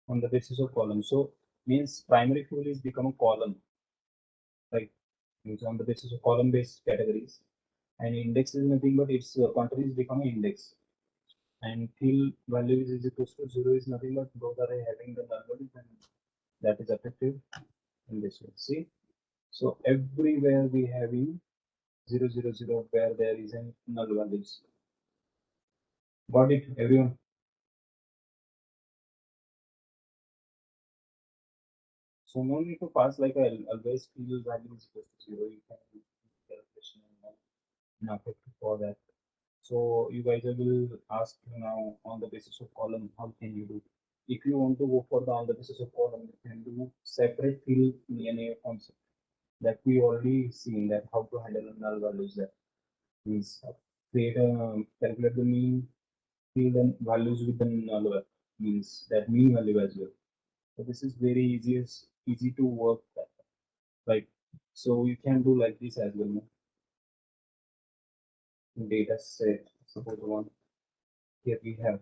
on the basis of column. So means primary field is become a column, right? Means on the basis of column based categories. And index is nothing but its country is becoming index. And field value is equal to zero is nothing but those are having the null values and that is effective in this way. See, so everywhere we having 000 where there is a null values. Got it, everyone? So no need to pass like a always field value is equal to zero. You can do calculation and effect for that. So you guys will ask now on the basis of column, how can you do? If you want to go for the on the basis of column, you can do separate field DNA concept that we already seen that how to handle null values that means create a calculate the mean field and values with the null value means that mean value as well. So this is very easy to work that, right? So you can do like this as well. No? Data set, suppose one here we have,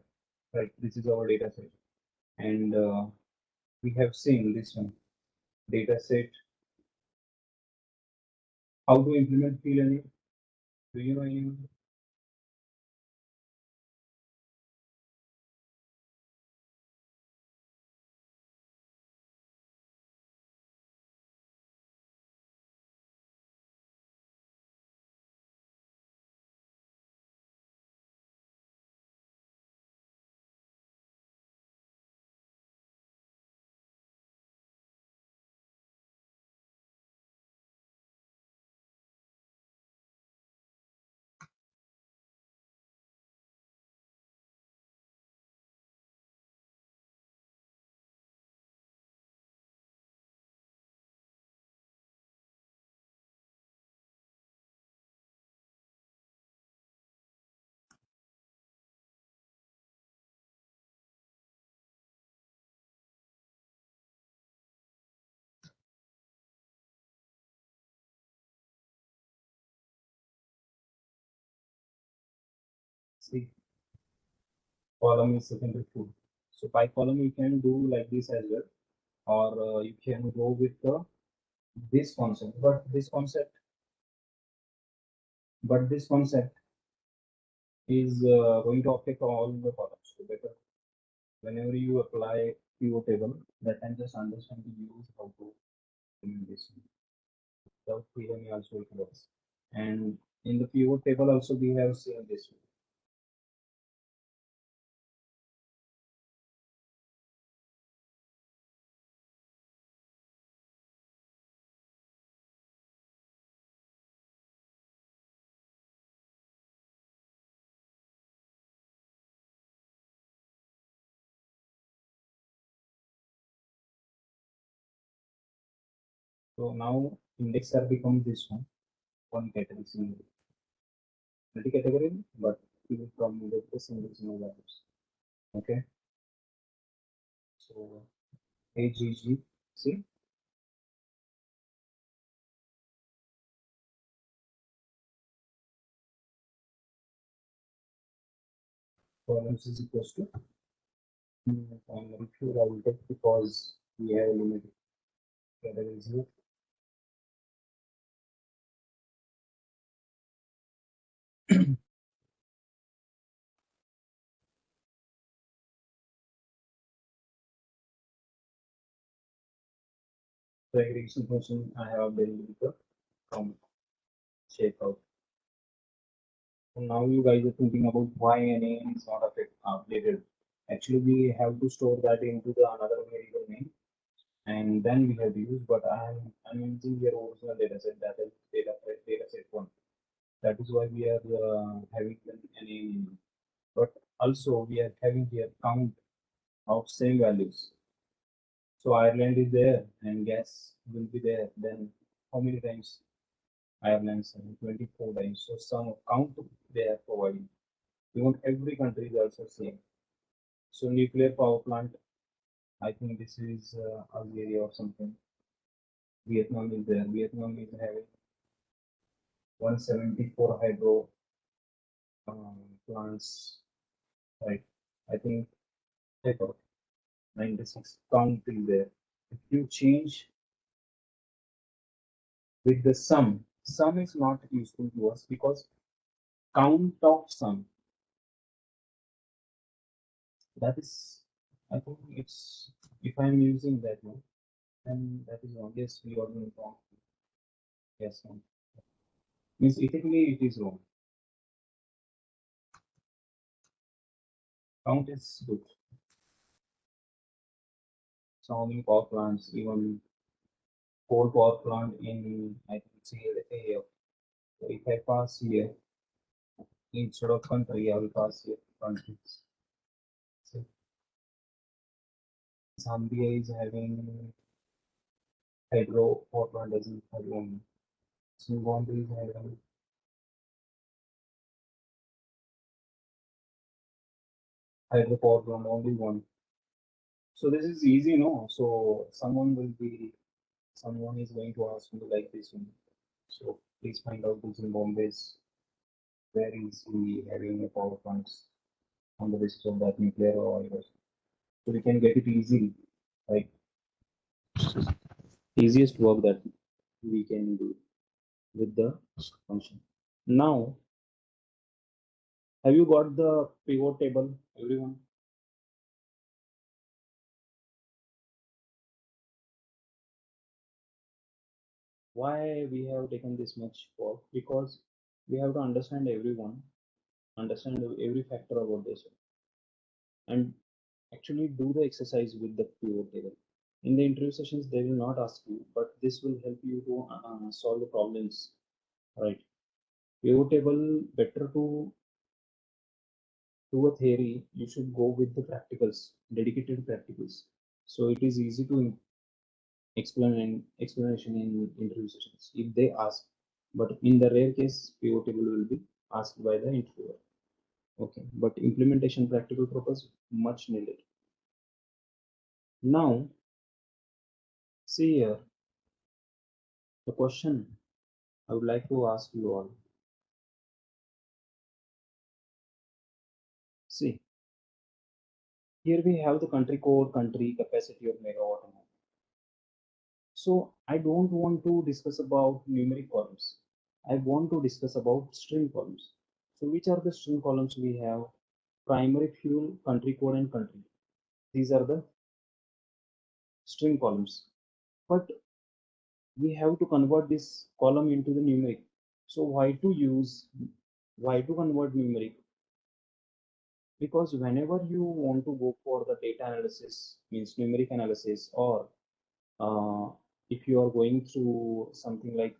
right? This is our data set, and we have seen this one data set. How to implement field any? Do you know anyone? See, column is secondary field. So by column you can do like this as well, or you can go with the this concept. But this concept is going to affect all the columns. So better whenever you apply pivot table, that time just understand to use how to implement this. Without freedom also it works. And in the pivot table also we have seen this. So now index are become this one category single multi-category, but it will from the single values. Okay, so AGG, see, columns is equals to primary field. I will take because we have limited categories here. The aggregation function I have built with the count checkout. So now you guys are thinking about why a name is not updated. Actually, we have to store that into the another variable name, and then we have to use. But I'm using your original data set, that is data set one. That is why we are having a name. But also we are having here count of same values. So Ireland is there and gas will be there. Then how many times Ireland? 24 times. So some count they are providing. Even every country is also same. So nuclear power plant, I think this is Algeria or something. Vietnam is there. Vietnam is having 174 hydro plants, right? I think take out 96 count is there. If you change with the sum is not useful to us because count of sum, that is, I think it's, if I'm using that one, then that is obviously wrong. Yes, means ethically it is wrong. Count is good. So many power plants, even coal power plant in, I think it's here. So if I pass here, instead of country, I will pass here countries. So Zambia is having hydro power plant doesn't have one. Zimbabwe is having hydro power plant only one. So this is easy, no? So someone is going to ask me like this one. So please find out the Zimbabwe's where is he having a power plants on the basis of that nuclear or oil. So we can get it easily, like easiest work that we can do with the function. Now, have you got the pivot table, everyone? Why we have taken this much work? Because we have to understand everyone, understand every factor about this, and actually do the exercise with the pivot table. In the interview sessions, they will not ask you, but this will help you to solve the problems, right? Pivot table, better to do a theory, you should go with the practicals, dedicated practicals. So it is easy to explanation in interview sessions if they ask. But in the rare case, pivot table will be asked by the interviewer. Okay, but implementation practical purpose much needed. Now, see here the question I would like to ask you all. See, here we have the country code, country, capacity of megawatt. So I don't want to discuss about numeric columns. I want to discuss about string columns. So which are the string columns we have? Primary fuel, country code, and country. These are the string columns. But we have to convert this column into the numeric. So why to convert numeric? Because whenever you want to go for the data analysis, means numeric analysis, or uh, if you are going through something like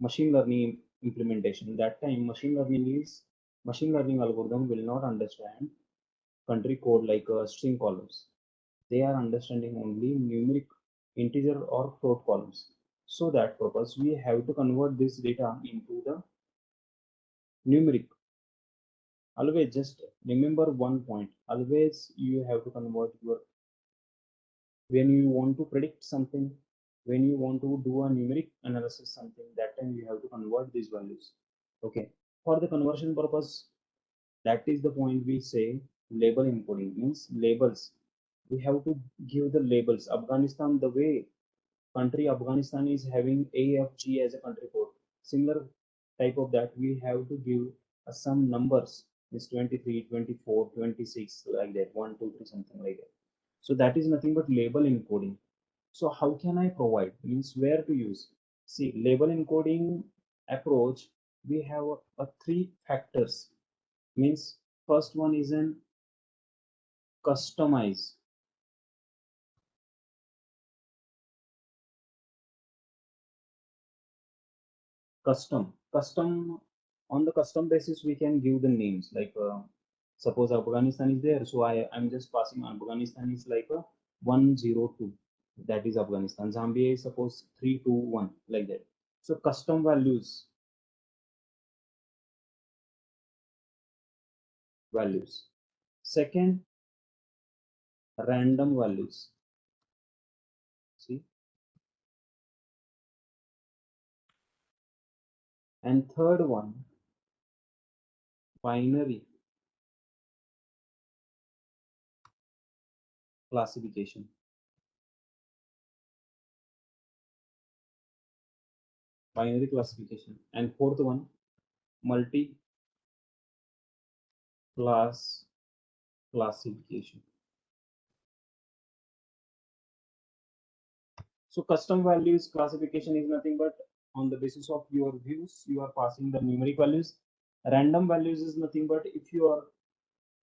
machine learning implementation, that time machine learning algorithm will not understand country code like string columns. They are understanding only numeric integer or float columns. So that purpose we have to convert this data into the numeric. Always just remember one point. Always you have to convert your, when you want to predict something, when you want to do a numeric analysis something, that time you have to convert these values. Okay, for the conversion purpose, that is the point we say label encoding, means labels. We have to give the labels. Afghanistan, the way country Afghanistan is having AFG as a country code, similar type of that we have to give some numbers is 23, 24, 26, like that, 1, 2, 3, something like that. So that is nothing but label encoding. So how can I provide? Means where to use? See, label encoding approach, we have a three factors. Means first one is an customize. Custom, on the custom basis we can give the names like suppose Afghanistan is there, so I'm just passing Afghanistan is like a 102, that is Afghanistan. Zambia is suppose 321, like that. So custom values. Second, random values. See, and third one, binary classification. Binary classification. And fourth one, multi class classification. So custom values classification is nothing but on the basis of your views, you are passing the numeric values. Random values is nothing but if you are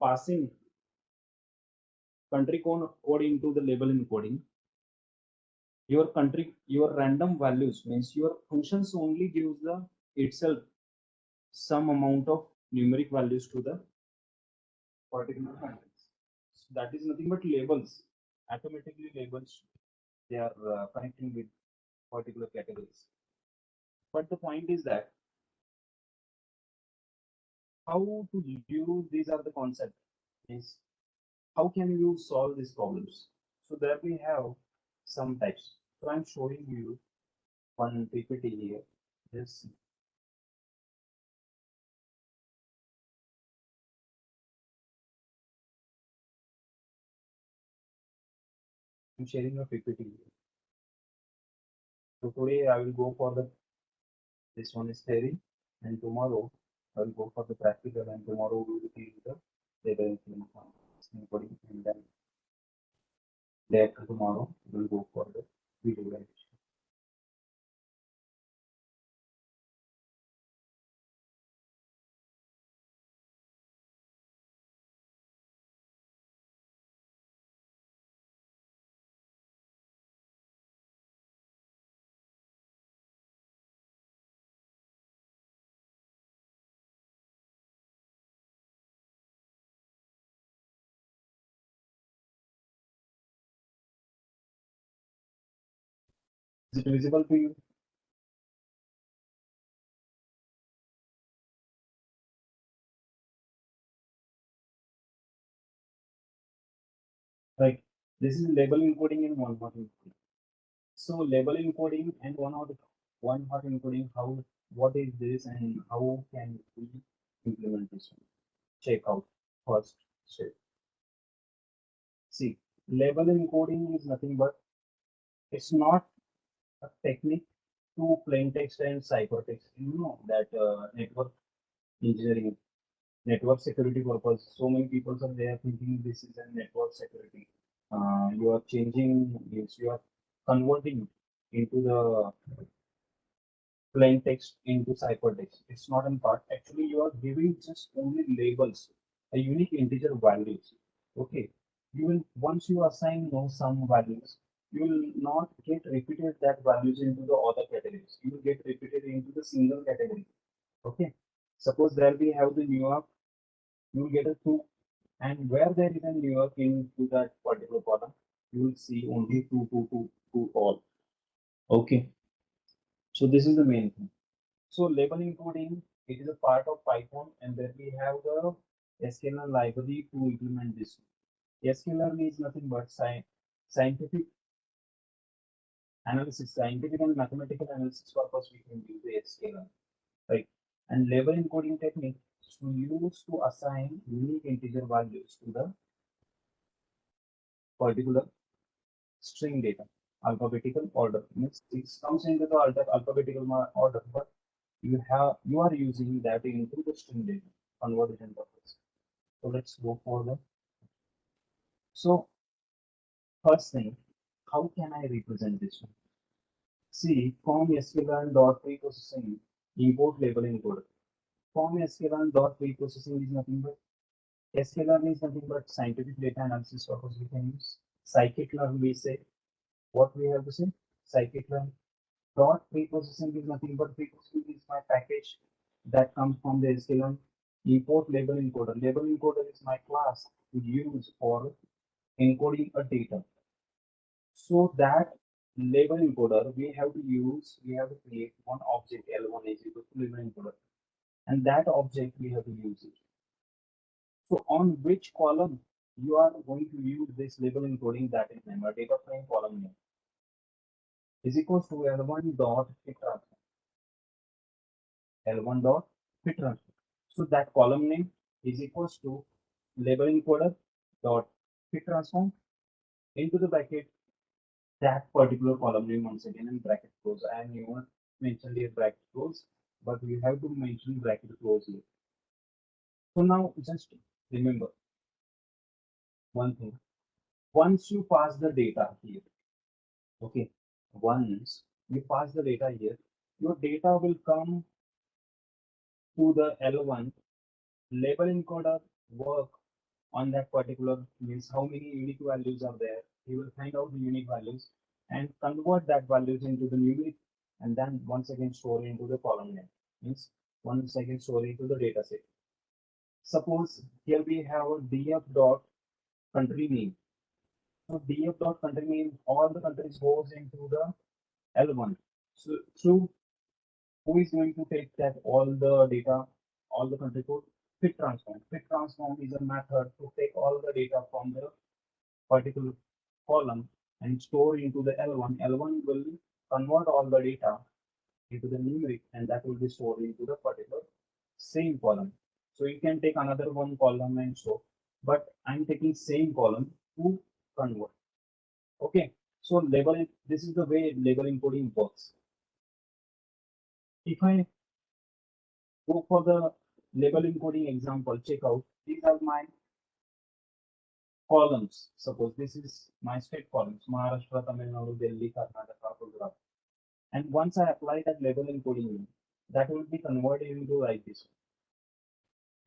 passing country code into the label encoding, your random values means your functions only gives the itself some amount of numeric values to the particular context. So that is nothing but labels. Automatically labels, they are connecting with particular categories. But the point is that how to use these are the concepts is how can you solve these problems. So there we have some types. So I'm showing you one PPT here. Yes, I'm sharing a PPT here. So today I will go for the this one is theory, and tomorrow I will go for the practical, and tomorrow we will see the data encoding, and then day after tomorrow we will go for the visualization. Is it visible to you? Right. This is label encoding and one hot encoding. So label encoding and one hot encoding, how what is this and how can we implement this one? Check out first step. See, label encoding is nothing but it's not a technique to plain text and ciphertext. You know that network engineering, network security purpose. So many people are there thinking this is a network security. You are changing, means you are converting into the plain text into ciphertext. It's not in part. Actually, you are giving just only labels, a unique integer values. Okay. You will once you assign some values, you will not get repeated that values into the other categories. You will get repeated into the single category. Okay. Suppose there we have the New York, you will get a two, and where there is a New York into that particular column, you will see only two all. Okay. So this is the main thing. So label encoding, it is a part of Python, and then we have the sklearn library to implement this. Sklearn is nothing but scientific analysis, scientific and mathematical analysis purpose we can use the sklearn, right? And label encoding technique is to use to assign unique integer values to the particular string data, alphabetical order. Means it comes into the alphabetical order, but you are using that into the string data conversion purpose. So let's go for the so first thing, how can I represent this one? See, from sklearn dot preprocessing import label encoder. From sklearn dot preprocessing is nothing but sklearn is nothing but scientific data analysis purpose we can use. Scikit-learn we say what we have to say. Scikit-learn dot preprocessing is nothing but preprocessing is my package that comes from the sklearn import label encoder. Label encoder is my class to use for encoding a data. So that label encoder we have to create one object L1 is equal to label encoder, and that object we have to use it. So on which column you are going to use this label encoding, that is name, a data frame column name is equals to L1 dot fit transform. L1 dot fit transform. So that column name is equals to label encoder dot fit transform into the bracket that particular column name once again in bracket close. I am not mentioned here bracket close, but we have to mention bracket close here. So now just remember one thing. Once you pass the data here, okay, once you pass the data here, your data will come to the L1 label encoder work on that particular means how many unique values are there. He will find out the unique values and convert that values into the numeric and then once again store into the column name. Means once again store into the data set. Suppose here we have a df dot country name. So df dot country name, all the countries goes into the L1. So who is going to take that all the data, all the country code? Fit transform. Fit transform is a method to take all the data from the particular column and store into the L1. L1 will convert all the data into the numeric and that will be stored into the particular same column. So you can take another one column and store, but I'm taking same column to convert. Okay. So label, this is the way label encoding works. If I go for the label encoding example, check out. These are my columns. Suppose this is my state columns, Maharashtra, Tamil Nadu, Delhi, Karnataka, Gujarat. And once I apply that label encoding, that will be converted into like this.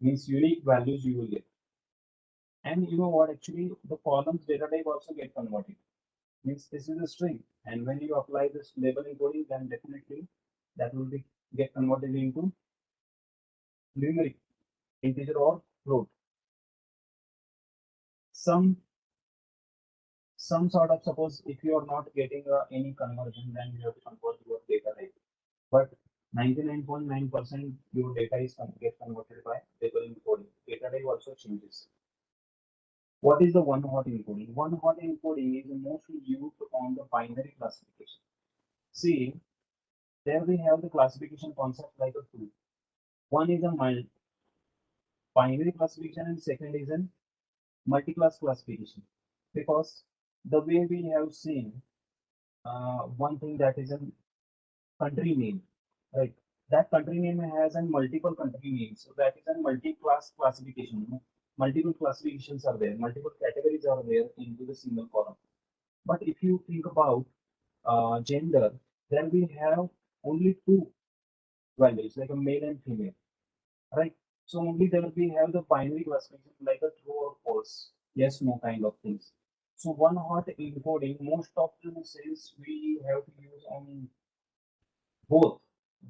Means unique values you will get. And you know what? Actually, the columns data type also get converted. Means this is a string. And when you apply this label encoding, then definitely that will be get converted into numeric, integer or float. Some some sort of suppose if you are not getting any conversion, then you have to convert your data type. But 99.9% your data is get converted by label encoding. Data type also changes. What is the one hot encoding? One hot encoding is mostly used on the binary classification. See, there we have the classification concept like a two. One is a binary classification and second is a multi-class classification. Because the way we have seen one thing that is a country name, right? That country name has a multiple country names, so that is a multi-class classification. Multiple classifications are there, multiple categories are there into the single column. But if you think about gender, then we have only two values, like a male and female, right? So only there we have the binary classification, like a true or false, yes, no kind of things. So one hot encoding, most of the cells we have to use on both,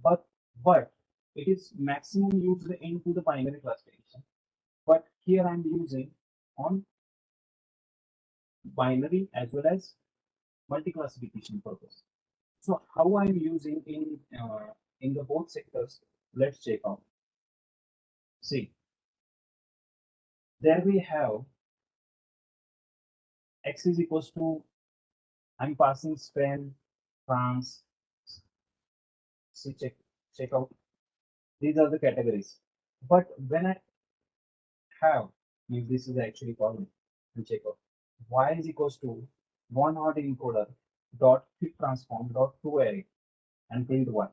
but but it is maximum used into the binary classification. But here I'm using on binary as well as multi-classification purpose. So how I'm using in the both sectors, let's check out. See, there we have x is equals to I'm passing Spain, France. See, check out. These are the categories. But when I have, if this is actually column, and check out y is equals to one hot encoder dot fit transform dot to array and print one.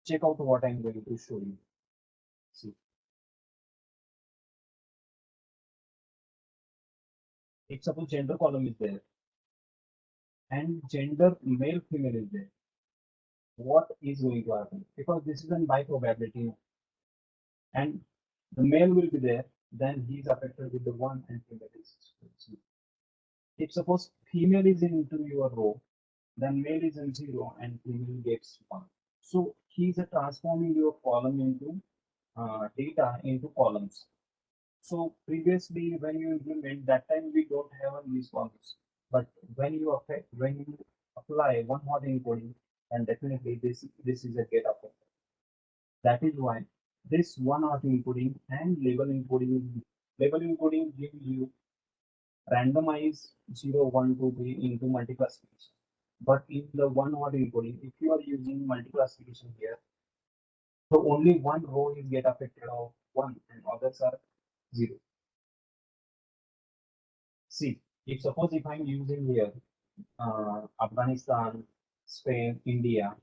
Check out what I'm going to show you. See, if suppose gender column is there and gender male female is there, what is going to happen? Because this is an by probability, and the male will be there, then he is affected with the one and female is zero. If suppose female is into your row, then male is in zero and female gets one. So he's transforming your column into data into columns. So previously, when you implement that time, we don't have these columns. But when you apply one hot encoding, and definitely this is a get effect. That is why this one hot encoding and label encoding give you randomize 0, 1, 2, 3 into multiclassification. But in the one hot encoding, if you are using multiclassification here, so only one row is get affected of one and others are zero. See, if suppose if I'm using here Afghanistan, Spain, India,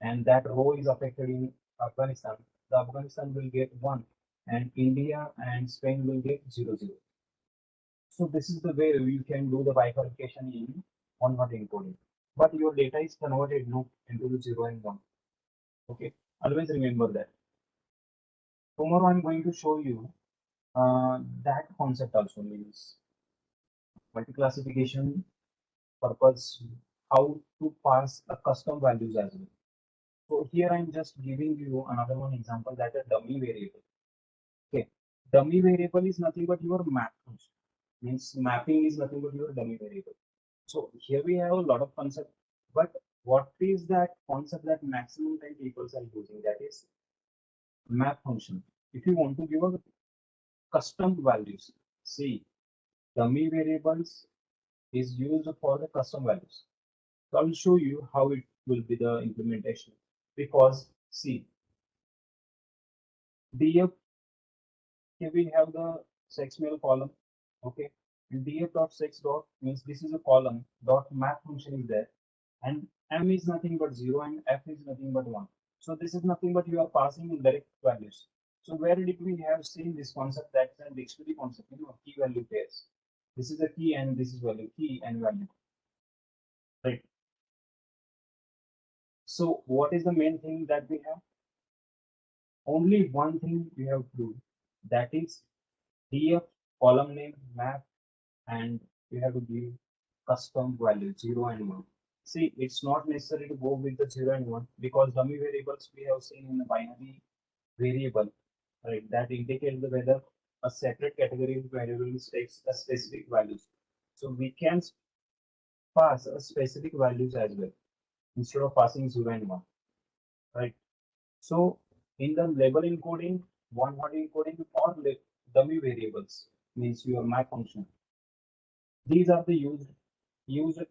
and that row is affected in Afghanistan, the Afghanistan will get one, and India and Spain will get 0, 0. So this is the way you can do the bifurcation in one hot encoding. But your data is converted no into the 0 and 1. Okay, always remember that. Tomorrow I'm going to show you that concept also means multi-classification purpose, how to pass a custom values as well. So here I'm just giving you another one example that a dummy variable. Okay, dummy variable is nothing but your map function. Means mapping is nothing but your dummy variable. So here we have a lot of concept, but what is that concept that maximum time people are using? That is map function. If you want to give a custom values, see dummy variables is used for the custom values. So I'll show you how it will be the implementation. Because see, df here we have the sex male column. Okay, and df dot sex dot means this is a column dot map function is there, and m is nothing but 0 and f is nothing but 1. So this is nothing but you are passing in direct values. So where did we have seen this concept? That's a dictionary concept, key value pairs. This is a key and this is value, key and value, right? So what is the main thing that we have? Only one thing we have to do, that is df column name map, and we have to give custom value 0 and 1. See, it's not necessary to go with the 0 and 1 because dummy variables we have seen in the binary variable, right? That indicates the whether a separate category of variables takes a specific values. So we can pass a specific values as well instead of passing 0 and 1, right? So in the label encoding, one hot encoding or dummy variables means your map function. These are the used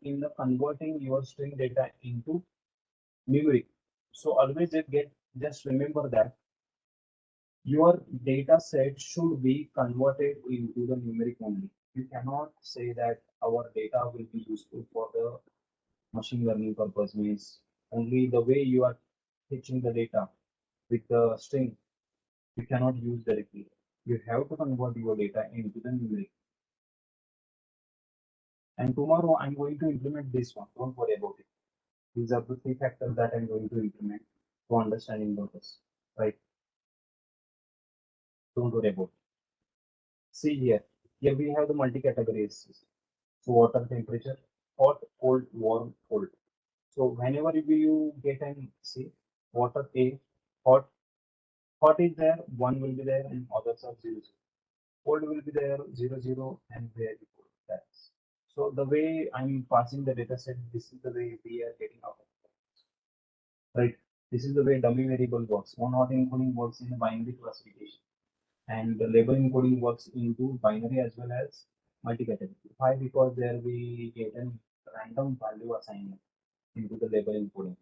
in the converting your string data into numeric. So always just remember that your data set should be converted into the numeric only. You cannot say that our data will be useful for the machine learning purpose means only the way you are fetching the data with the string you cannot use directly. You have to convert your data into the numeric. And tomorrow I'm going to implement this one. Don't worry about it. These are the three factors that I'm going to implement for understanding purpose. Right? Don't worry about it. See here. Here we have the multi-categories. So water temperature, hot, cold, warm, cold. So whenever you get an see water A, hot, hot is there, one will be there, and others are 0, 0. Cold will be there, 0, 0, and very cold. That's so the way I'm passing the data set, this is the way we are getting out of it. Right? This is the way dummy variable works. One hot encoding works in the binary classification, and the label encoding works into binary as well as multi-category. Why? Because there we get a random value assignment into the label encoding.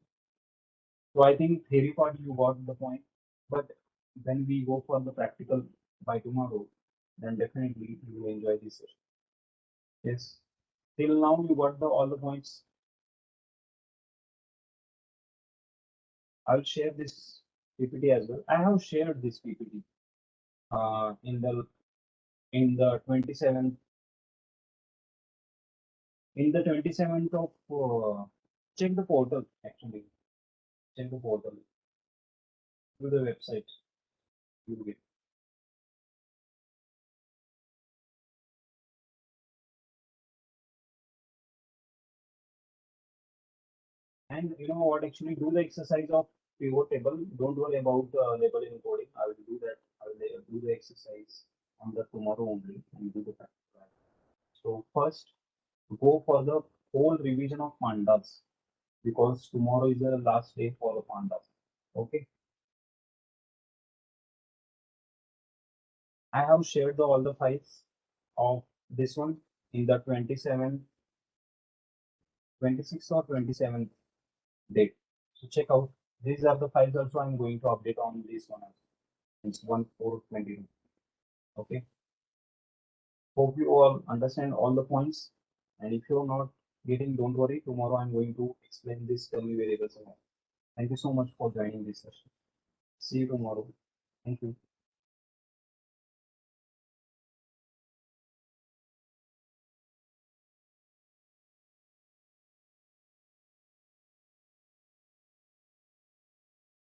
So I think theory part you got the point, but when we go for the practical by tomorrow, then definitely you will enjoy this session. Yes. Till now you got the all the points. I'll share this PPT as well. I have shared this PPT in the 27th of check the portal actually. Check the portal to the website. You will get. And you know what? Actually, do the exercise of pivot table. Don't worry about label encoding. I will do that. I will do the exercise on the tomorrow only and do the practical. So first, go for the whole revision of pandas because tomorrow is the last day for the pandas. Okay. I have shared all the files of this one in the 27th, 26th or 27th date. So check out. These are the files also I'm going to update on this one. It's 1/4/22. Okay. Hope you all understand all the points. And if you're not getting, don't worry. Tomorrow I'm going to explain this dummy variables again. Thank you so much for joining this session. See you tomorrow. Thank you.